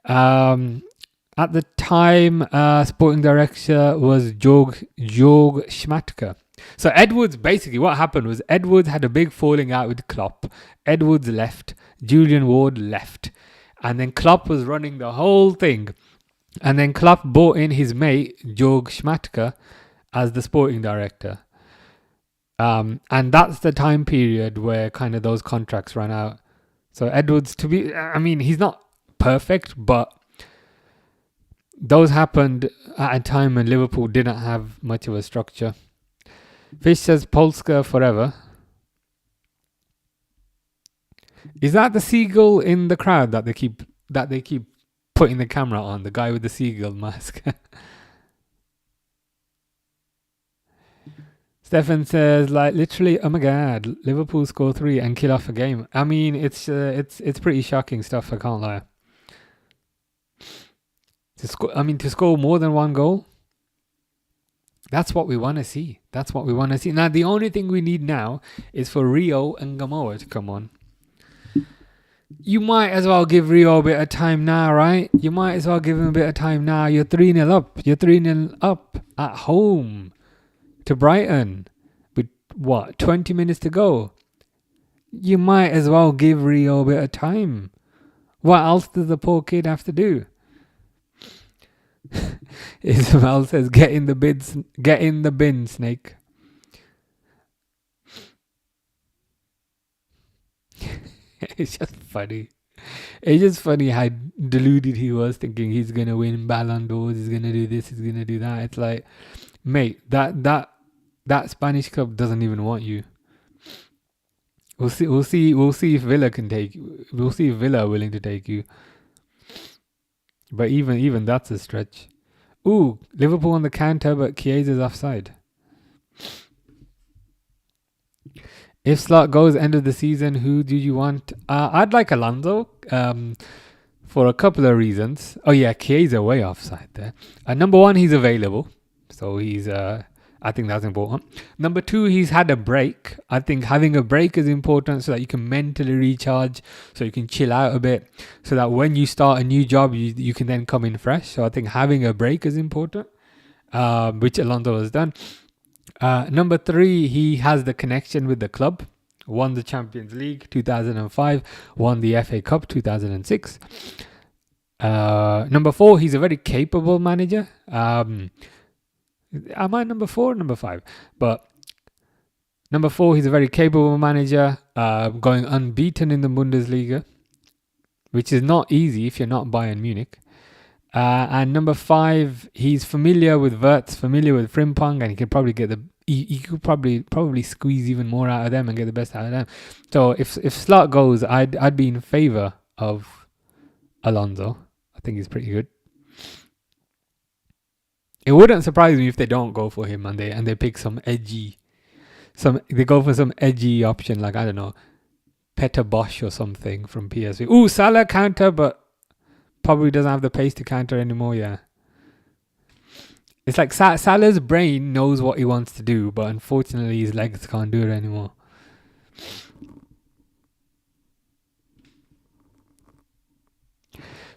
[SPEAKER 1] At the time, sporting director was Jörg Schmatke. So Edwards, basically what happened was Edwards had a big falling out with Klopp. Edwards left. Julian Ward left. And then Klopp was running the whole thing. And then Klopp brought in his mate, Jörg Schmatke, as the sporting director. And that's the time period where kind of those contracts ran out. So Edwards, he's not perfect, but those happened at a time when Liverpool didn't have much of a structure. Fish says Polska forever. Is that the seagull in the crowd that they keep putting the camera on? The guy with the seagull mask. Stefan says, like, literally, oh my god, Liverpool score 3 and kill off a game. I mean, it's pretty shocking stuff. I can't lie. To score more than one goal. That's what we want to see. Now, the only thing we need now is for Rio and Gamoa to come on. You might as well give Rio a bit of time now, right? You might as well give him a bit of time now. You're 3-0 up. You're 3-0 up at home to Brighton with, 20 minutes to go. You might as well give Rio a bit of time. What else does the poor kid have to do? Isabel says, get in the bin, Snake. It's just funny. It's just funny how deluded he was, thinking he's gonna win Ballon d'Ors, he's gonna do this, he's gonna do that. It's like, mate, that Spanish club doesn't even want you. We'll see if Villa can take you. We'll see if Villa are willing to take you. But even that's a stretch. Ooh, Liverpool on the counter, but Chiesa's offside. If Slot goes end of the season, who do you want? I'd like Alonso for a couple of reasons. Oh yeah, Chiesa way offside there. Number one, he's available. So he's, I think that's important. Number two, he's had a break. I think having a break is important so that you can mentally recharge, so you can chill out a bit, so that when you start a new job, you can then come in fresh. So I think having a break is important, which Alonso has done. Number three, he has the connection with the club. Won the Champions League 2005, won the FA Cup 2006. Number four, he's a very capable manager. Am I number 4 or number 5? But number 4, he's a very capable manager, going unbeaten in the Bundesliga, which is not easy if you're not Bayern Munich. And number 5, he's familiar with Wirtz, familiar with Frimpong, and he can probably get he could probably squeeze even more out of them and get the best out of them. So if Slot goes, I'd be in favour of Alonso. I think he's pretty good. It wouldn't surprise me if they don't go for him and they pick they go for some edgy option, like, I don't know, Peter Bosch or something from PSV. Ooh, Salah counter, but probably doesn't have the pace to counter anymore. Yeah, it's like Salah's brain knows what he wants to do, but unfortunately his legs can't do it anymore.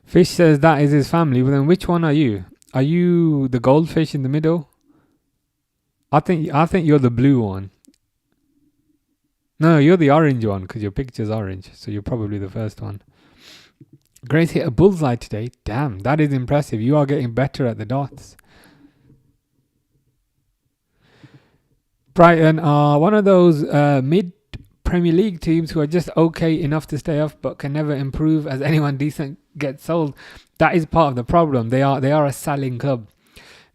[SPEAKER 1] Fish says that is his family, but then which one are you? Are you the goldfish in the middle? I think you're the blue one. No, you're the orange one because your picture's orange, so you're probably the first one. Grace hit a bullseye today. Damn, that is impressive. You are getting better at the dots. Brighton are one of those mid Premier League teams who are just okay enough to stay up but can never improve as anyone decent gets sold. That is part of the problem. They are a selling club.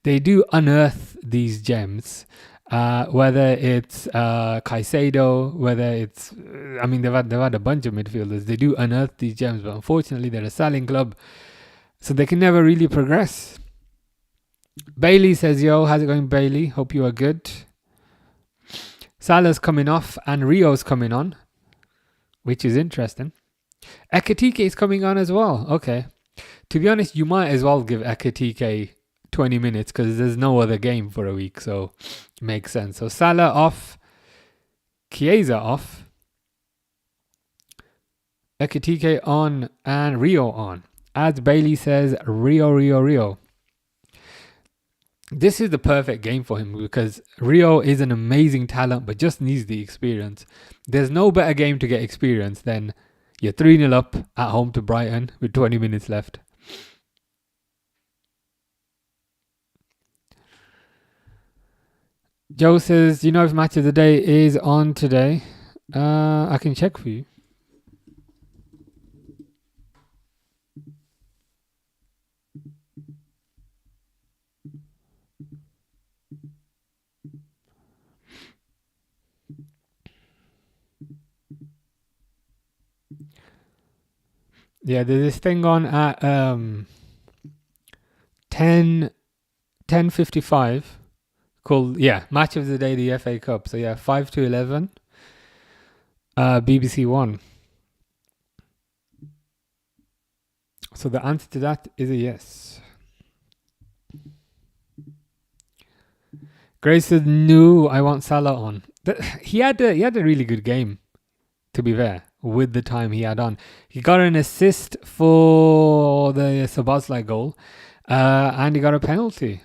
[SPEAKER 1] They do unearth these gems. Whether it's Caicedo, whether it's I mean they've had a bunch of midfielders. They do unearth these gems, but unfortunately they're a selling club, so they can never really progress. Bailey says, "Yo, how's it going, Bailey? Hope you are good." Salah's coming off and Rio's coming on, which is interesting. Ekatike is coming on as well. Okay, to be honest, you might as well give Ekatike 20 minutes because there's no other game for a week, so it makes sense. So Salah off, Chiesa off, Ekatike on, and Rio on. As Bailey says, Rio. This is the perfect game for him because Rio is an amazing talent but just needs the experience. There's no better game to get experience than you're 3-0 up at home to Brighton with 20 minutes left. Joe says, do you know if match of the day is on today? I can check for you. Yeah, there's this thing on at 10:55 called match of the day, the FA Cup. So 5 to 11, BBC One. So the answer to that is a yes. Grace says, no, I want Salah on. He had a really good game, to be fair, with the time he had on. He got an assist for the Szoboszlai goal, and he got a penalty.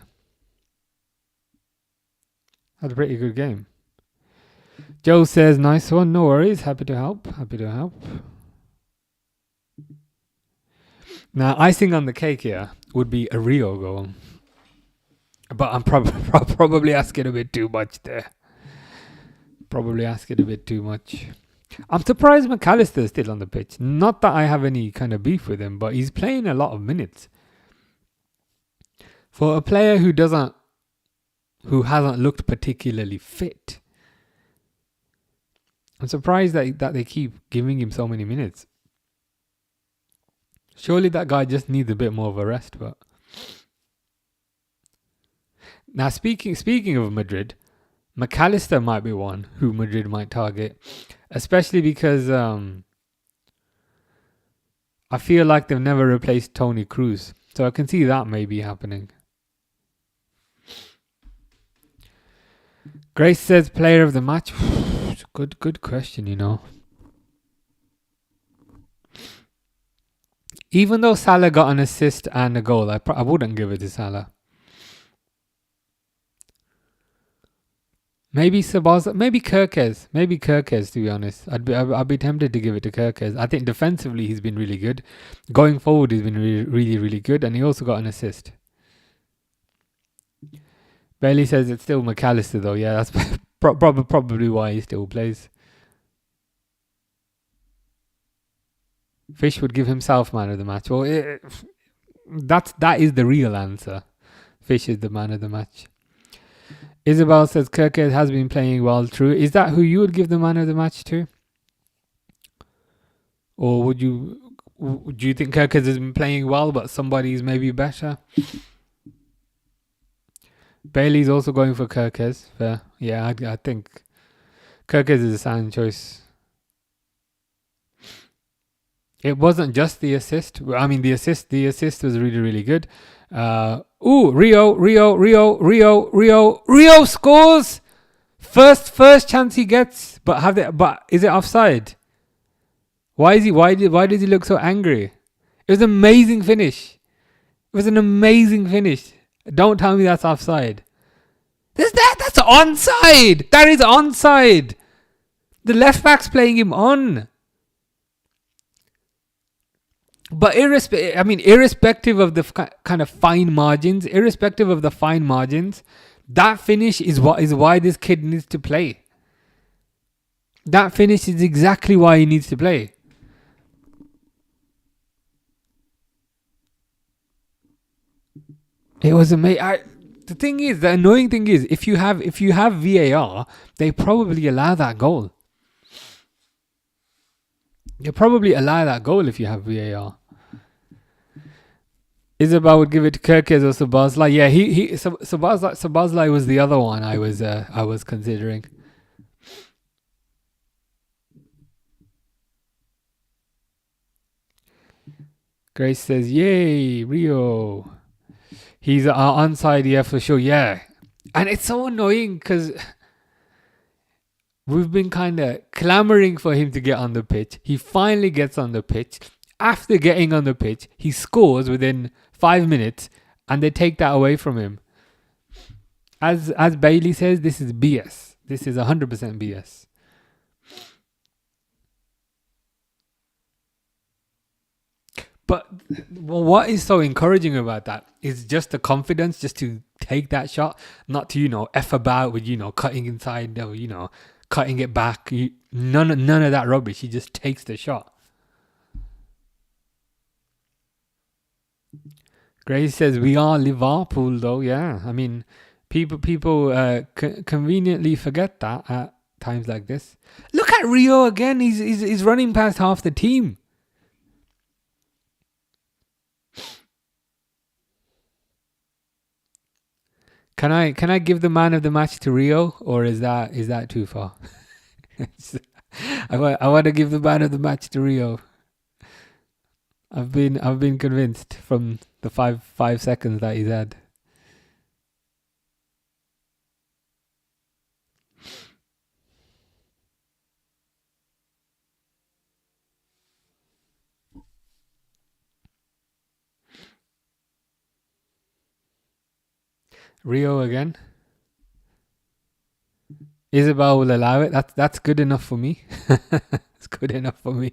[SPEAKER 1] Had a pretty good game. Joe says, nice one, no worries, happy to help. Now, icing on the cake here would be a Rio goal. But I'm probably asking a bit too much there. I'm surprised McAllister is still on the pitch. Not that I have any kind of beef with him, but he's playing a lot of minutes. For a player who hasn't looked particularly fit, I'm surprised that they keep giving him so many minutes. Surely that guy just needs a bit more of a rest, but... Now, speaking of Madrid, McAllister might be one who Madrid might target, especially because I feel like they've never replaced Toni Kroos, so I can see that maybe happening. Grace says player of the match. Good question, you know. Even though Salah got an assist and a goal, I wouldn't give it to Salah. Maybe Szoboszlai, maybe Kirkes, to be honest. I'd be tempted to give it to Kirkes. I think defensively he's been really good. Going forward he's been really, really good, and he also got an assist. Bailey says it's still McAllister though. Yeah, that's probably why he still plays. Fish would give himself man of the match. Well, that is the real answer. Fish is the man of the match. Isabel says Kirkes has been playing well. True. Is that who you would give the man of the match to? Or do you think Kirkes has been playing well, but somebody's maybe better? Bailey's also going for Kirkes. Fair. Yeah, I think Kirkes is a sound choice. It wasn't just the assist. I mean, the assist was really, really good. Rio scores. First chance he gets, but is it offside? Why does he look so angry? It was an amazing finish. Don't tell me that's offside. That's onside. That is onside. The left back's playing him on. But irrespective of the kind of fine margins, that finish is what is why this kid needs to play. That finish is exactly why he needs to play. It was amazing. The annoying thing is, if you have VAR, they probably allow that goal. They probably allow that goal if you have VAR. Isabel would give it to Kirkes or Sabazlai. Yeah, Sabazlai was the other one I was considering. Grace says, "Yay, Rio! He's onside, yeah, for sure. Yeah, and it's so annoying because we've been kind of clamoring for him to get on the pitch. He finally gets on the pitch. After getting on the pitch, he scores within 5 minutes, and they take that away from him. As Bailey says, this is BS. This is 100% BS." But what is so encouraging about that is just the confidence just to take that shot, not to, F about with, cutting inside or, cutting it back. None of that rubbish. He just takes the shot. Grace says, we are Liverpool though. Yeah. I mean, people conveniently forget that at times like this. Look at Rio again. He's running past half the team. Can I give the man of the match to Rio, or is that too far? I want to give the man of the match to Rio. I've been convinced from the five seconds that he's had. Rio again. Isabel will allow it. That's good enough for me. It's good enough for me.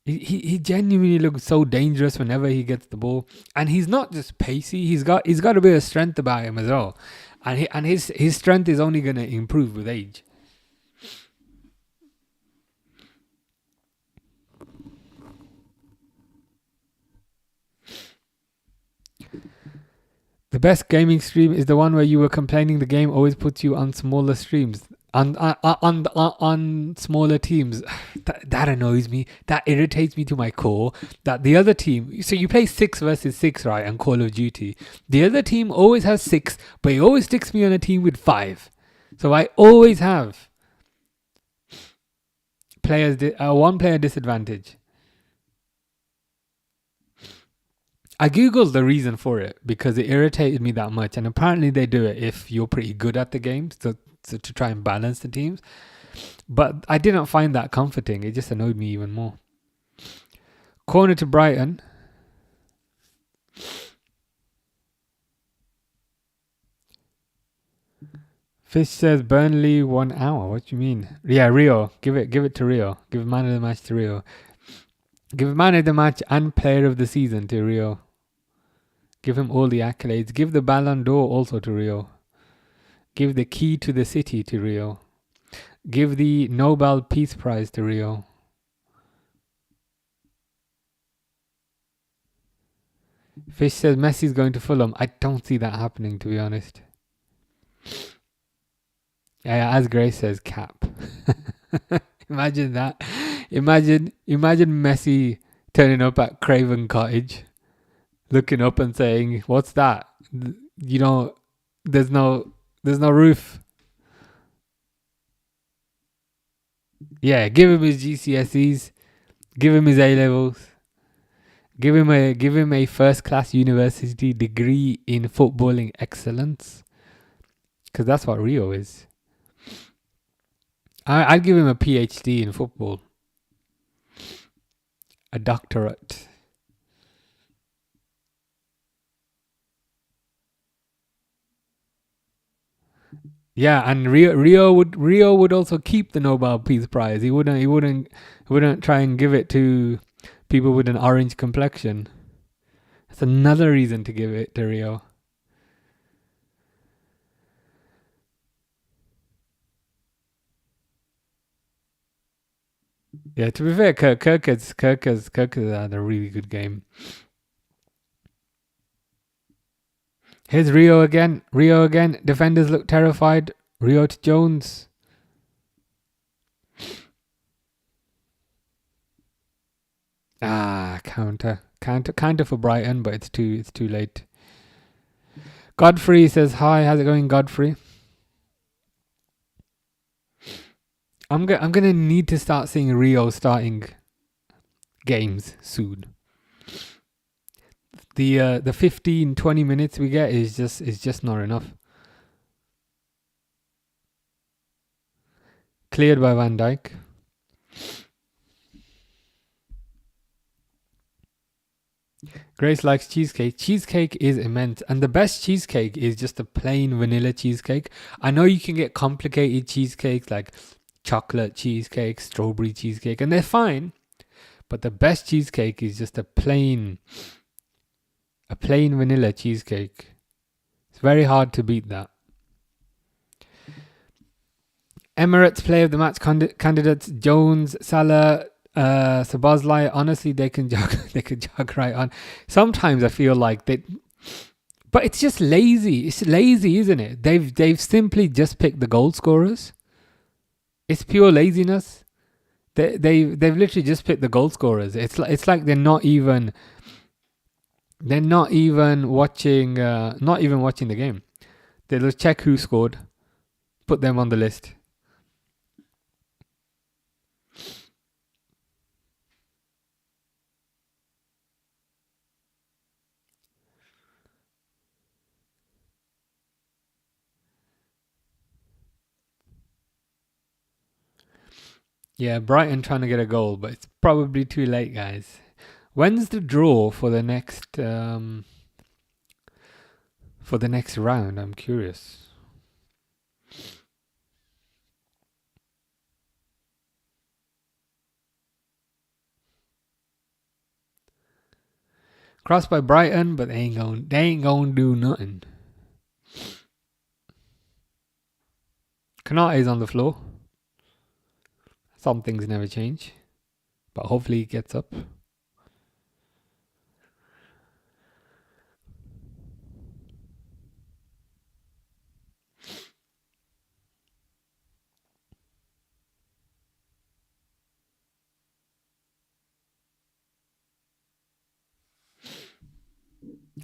[SPEAKER 1] He genuinely looks so dangerous whenever he gets the ball, and he's not just pacey. He's got a bit of strength about him as well, and his strength is only going to improve with age. The best gaming stream is the one where you were complaining the game always puts you on smaller streams. On smaller teams. That annoys me. That irritates me to my core. That the other team, so you play 6 versus 6, right, on Call of Duty. The other team always has 6, but he always sticks me on a team with 5. So I always have one player disadvantage. I googled the reason for it because it irritated me that much, and apparently they do it if you're pretty good at the game, so to try and balance the teams. But I didn't find that comforting. It just annoyed me even more. Corner to Brighton. Fish says Burnley 1 hour. What do you mean? Yeah, Rio. Give it to Rio. Give man of the match to Rio. Give man of the match and player of the season to Rio. Give him all the accolades. Give the Ballon d'Or also to Rio. Give the key to the city to Rio. Give the Nobel Peace Prize to Rio. Fish says Messi's going to Fulham. I don't see that happening, to be honest. Yeah, as Grace says, cap. Imagine that. Imagine Messi turning up at Craven Cottage, looking up and saying, "What's that? There's no roof." Yeah, give him his GCSEs, give him his A levels, give him a first class university degree in footballing excellence, because that's what Rio is. I'd give him a PhD in football, a doctorate. Yeah, and Rio would also keep the Nobel Peace Prize. He wouldn't try and give it to people with an orange complexion. That's another reason to give it to Rio. Yeah, to be fair, Kirk has had a really good game. Here's Rio again. Rio again. Defenders look terrified. Rio to Jones. Counter for Brighton, but it's too late. Godfrey says hi. How's it going, Godfrey? I'm gonna need to start seeing Rio starting games soon. The 15-20 minutes we get is just not enough. Cleared by Van Dijk. Grace likes cheesecake. Cheesecake is immense, and the best cheesecake is just a plain vanilla cheesecake. I know you can get complicated cheesecakes like chocolate cheesecake, strawberry cheesecake, and they're fine, but the best cheesecake is just a plain vanilla cheesecake. It's very hard to beat that. Emirates player of the match candidates: Jones, Salah, Szoboszlai. Honestly, they can jog right on. Sometimes I feel like they, but it's just lazy. It's lazy, isn't it? They've simply just picked the goal scorers. It's pure laziness. They've literally just picked the goal scorers. It's like they're not even watching the game. They just check who scored, put them on the list. Yeah, Brighton trying to get a goal, but it's probably too late, guys. When's the draw for the next round? I'm curious. Crossed by Brighton, but they ain't going to do nothing. Kanate is on the floor. Some things never change, but hopefully he gets up.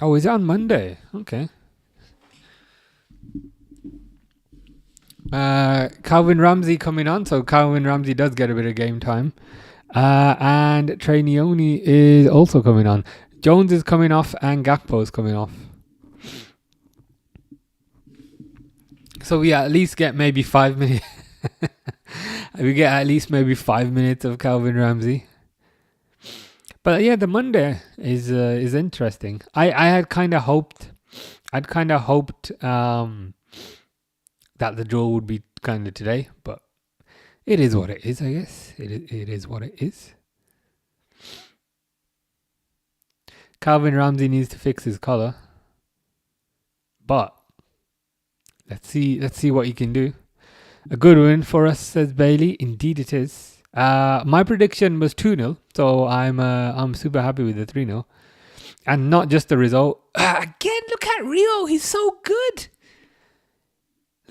[SPEAKER 1] Oh, is it on Monday? Okay. Calvin Ramsey coming on, so Calvin Ramsey does get a bit of game time. And Trainioni is also coming on. Jones is coming off and Gakpo is coming off. So we at least get maybe 5 minutes. We get at least maybe 5 minutes of Calvin Ramsey. But yeah, the Monday is interesting. I had kind of hoped that the draw would be kind of today, but it is what it is, I guess. It is what it is. Calvin Ramsey needs to fix his collar, but let's see what he can do. A good win for us, says Bailey. Indeed it is. My prediction was 2-0, so I'm super happy with the 3-0. And not just the result. Again, look at Rio. He's so good.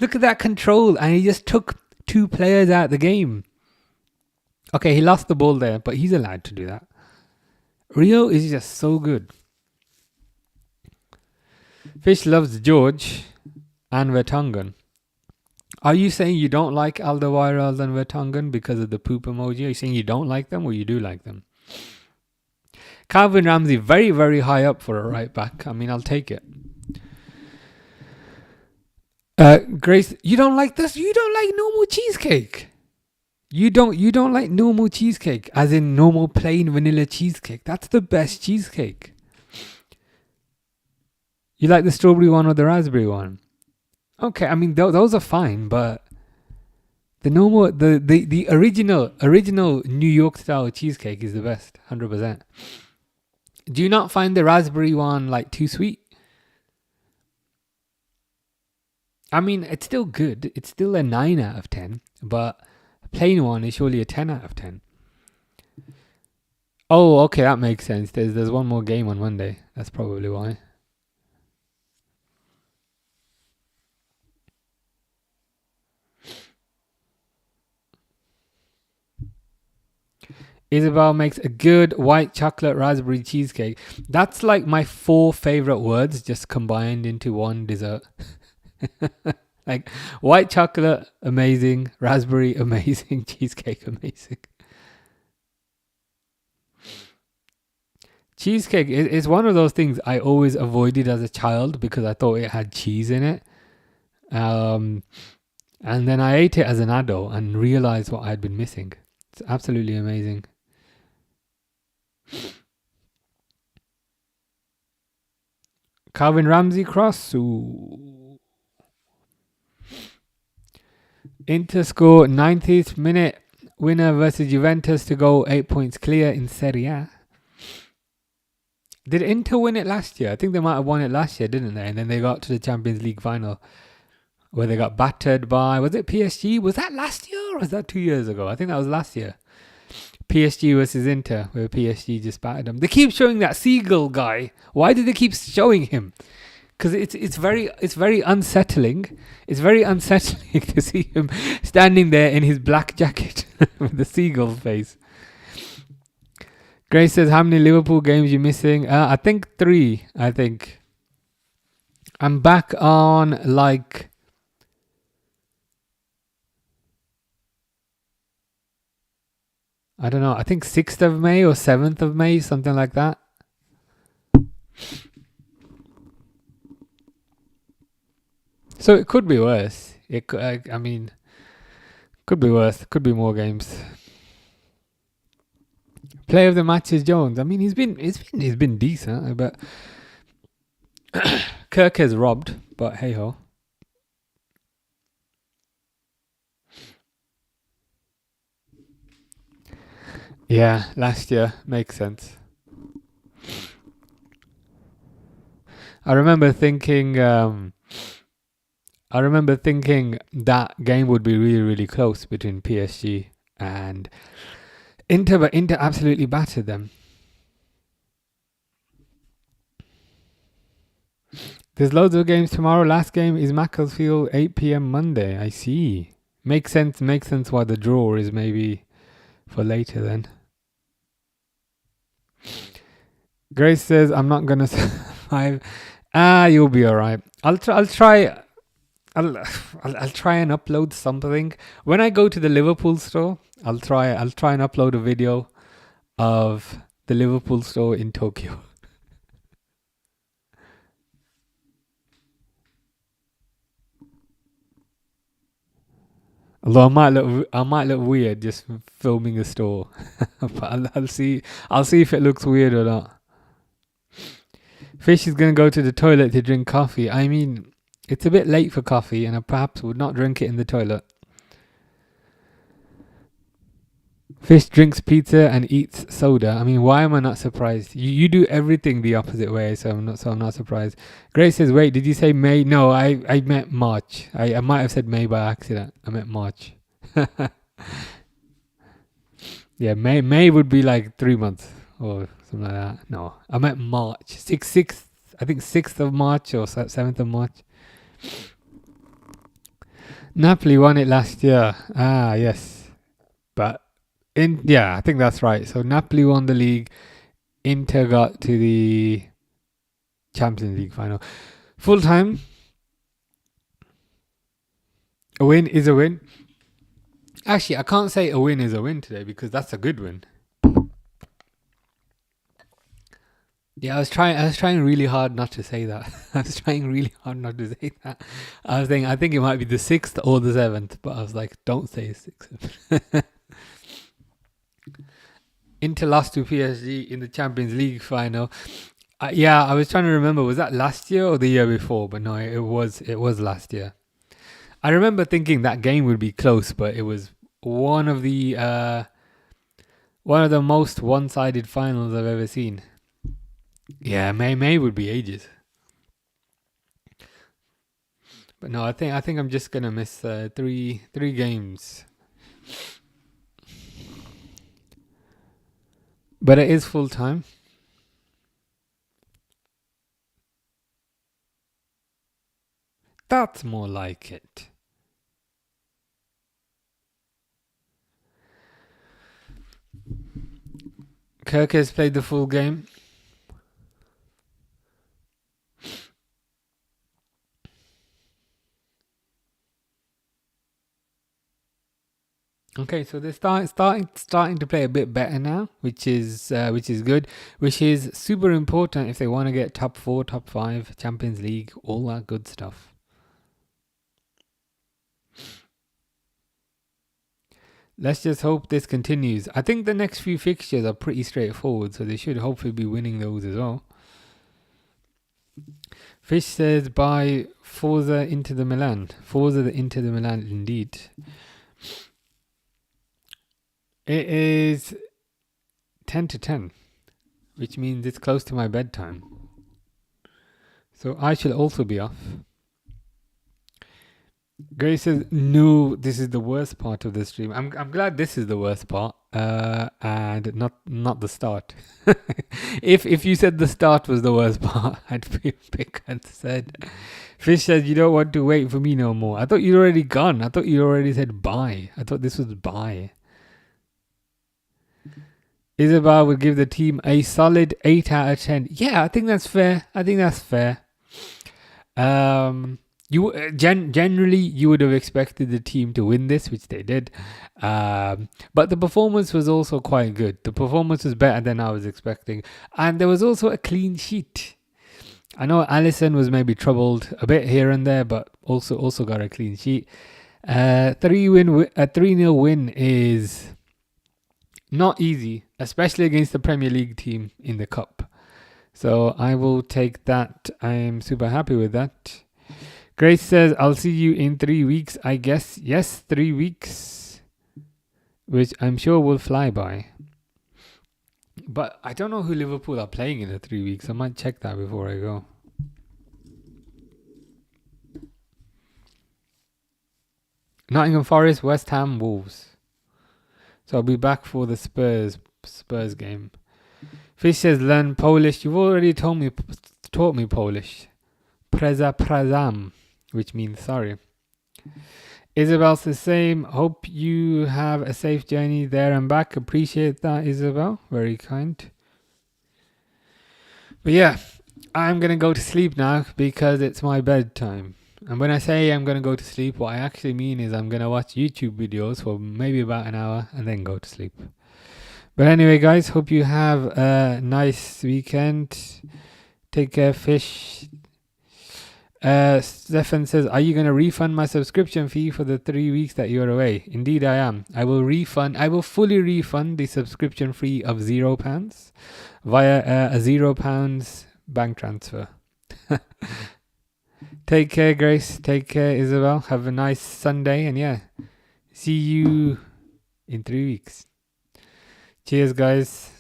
[SPEAKER 1] Look at that control. And he just took 2 players out of the game. Okay, he lost the ball there, but he's allowed to do that. Rio is just so good. Fish loves George and Vertonghen. Are you saying you don't like Alderweireld and Vertonghen because of the poop emoji? Are you saying you don't like them or you do like them? Calvin Ramsey, very, very high up for a right back. I mean, I'll take it. Grace, you don't like this? You don't like normal cheesecake? You don't like normal cheesecake, as in normal plain vanilla cheesecake. That's the best cheesecake. You like the strawberry one or the raspberry one? Okay, I mean those are fine, but the normal, the original New York style cheesecake is the best, 100%. Do you not find the raspberry one like too sweet? I mean, it's still good. It's still a 9 out of 10, but a plain one is surely a 10 out of 10. Oh, okay, that makes sense. There's one more game on Monday. That's probably why. Isabel makes a good white chocolate raspberry cheesecake. That's like my 4 favorite words just combined into one dessert. Like white chocolate, amazing. Raspberry, amazing. Cheesecake, amazing. Cheesecake is one of those things I always avoided as a child because I thought it had cheese in it. Um, and then I ate it as an adult and realized what I'd been missing. It's absolutely amazing. Calvin Ramsey cross. Ooh. Inter score 90th minute winner versus Juventus to go 8 points clear in Serie A. Did Inter win it last year? I think they might have won it last year, didn't they? And then they got to the Champions League final where they got battered by, was it PSG? Was that last year or was that 2 years ago? I think that was last year. PSG versus Inter, where PSG just battered them. They keep showing that seagull guy. Why do they keep showing him? Because it's very unsettling. It's very unsettling to see him standing there in his black jacket with the seagull face. Grace says, how many Liverpool games you missing? I think 3. I think I'm back on like, I don't know. I think 6th of May or 7th of May, something like that. So it could be worse. It could, I mean, could be worse. Could be more games. Player of the match is Jones. I mean, he's been decent, but Kirk has robbed. But hey ho. Yeah, last year makes sense. I remember thinking. I remember thinking that game would be really, really close between PSG and Inter, but Inter absolutely battered them. There's loads of games tomorrow. Last game is Macclesfield, 8 p.m. Monday. I see. Makes sense why the draw is maybe for later then. Grace says, I'm not going to survive. You'll be alright. I'll try and upload something. When I go to the Liverpool store, I'll try and upload a video of the Liverpool store in Tokyo. Although I might look weird just filming a store, but I'll see if it looks weird or not. Fish is gonna go to the toilet to drink coffee. I mean, it's a bit late for coffee, and I perhaps would not drink it in the toilet. Fish drinks pizza and eats soda. I mean, why am I not surprised? You do everything the opposite way, so I'm not surprised. Grace says, "Wait, did you say May?" No, I meant March. I might have said May by accident. I meant March. Yeah, May would be like 3 months or something like that. No, I meant March. 6th. I think 6th of March or 7th of March. Napoli won it last year. Yes, but I think that's right. So Napoli won the league. Inter got to the Champions League final. Full time. A win is a win. Actually, I can't say a win is a win today because that's a good win. Yeah, I was trying really hard not to say that. I was trying really hard not to say that. I think it might be the 6th or the 7th, but I was like, don't say 6th. Inter lost to PSG in the Champions League final. I was trying to remember, was that last year or the year before? But no, it was last year. I remember thinking that game would be close, but it was one of the most one-sided finals I've ever seen. Yeah, May would be ages. But no, I think I'm just gonna miss three games. But it is full time. That's more like it. Kirk has played the full game. Okay, so they're starting to play a bit better now, which is good, which is super important if they want to get top 4, top 5, Champions League, all that good stuff. Let's just hope this continues. I think the next few fixtures are pretty straightforward, so they should hopefully be winning those as well. Fish says buy Forza Inter the Milan. Forza the Inter the Milan indeed. It is 10 to 10, which means it's close to my bedtime. So I shall also be off. Grace says, no, this is the worst part of the stream. I'm glad this is the worst part, and not the start. If you said the start was the worst part, I'd be a bit concerned. Fish says, you don't want to wait for me no more. I thought you'd already gone. I thought you already said bye. I thought this was bye. Isabel would give the team a solid 8 out of 10. Yeah, I think that's fair. Generally you would have expected the team to win this, which they did. But the performance was also quite good. The performance was better than I was expecting, and there was also a clean sheet. I know Alisson was maybe troubled a bit here and there, but also got a clean sheet. 3-0 win is not easy, especially against the Premier League team in the cup. So I will take that. I'm super happy with that. Grace says, I'll see you in 3 weeks, I guess. Yes, 3 weeks, which I'm sure will fly by. But I don't know who Liverpool are playing in the 3 weeks. I might check that before I go. Nottingham Forest, West Ham, Wolves. So I'll be back for the Spurs game. Fish says, learn Polish. You've already taught me Polish. Prezam, which means sorry. Isabel's the same. Hope you have a safe journey there and back. Appreciate that, Isabel. Very kind. But yeah, I'm going to go to sleep now because it's my bedtime. And when I say I'm going to go to sleep, what I actually mean is I'm going to watch YouTube videos for maybe about an hour and then go to sleep. But anyway, guys, hope you have a nice weekend. Take care, Fish. Stefan says, are you going to refund my subscription fee for the 3 weeks that you're away? Indeed, I am. I will fully refund the subscription fee of £0 via a £0 bank transfer. Take care, Grace. Take care, Isabel. Have a nice Sunday. And yeah, see you in 3 weeks. Cheers, guys.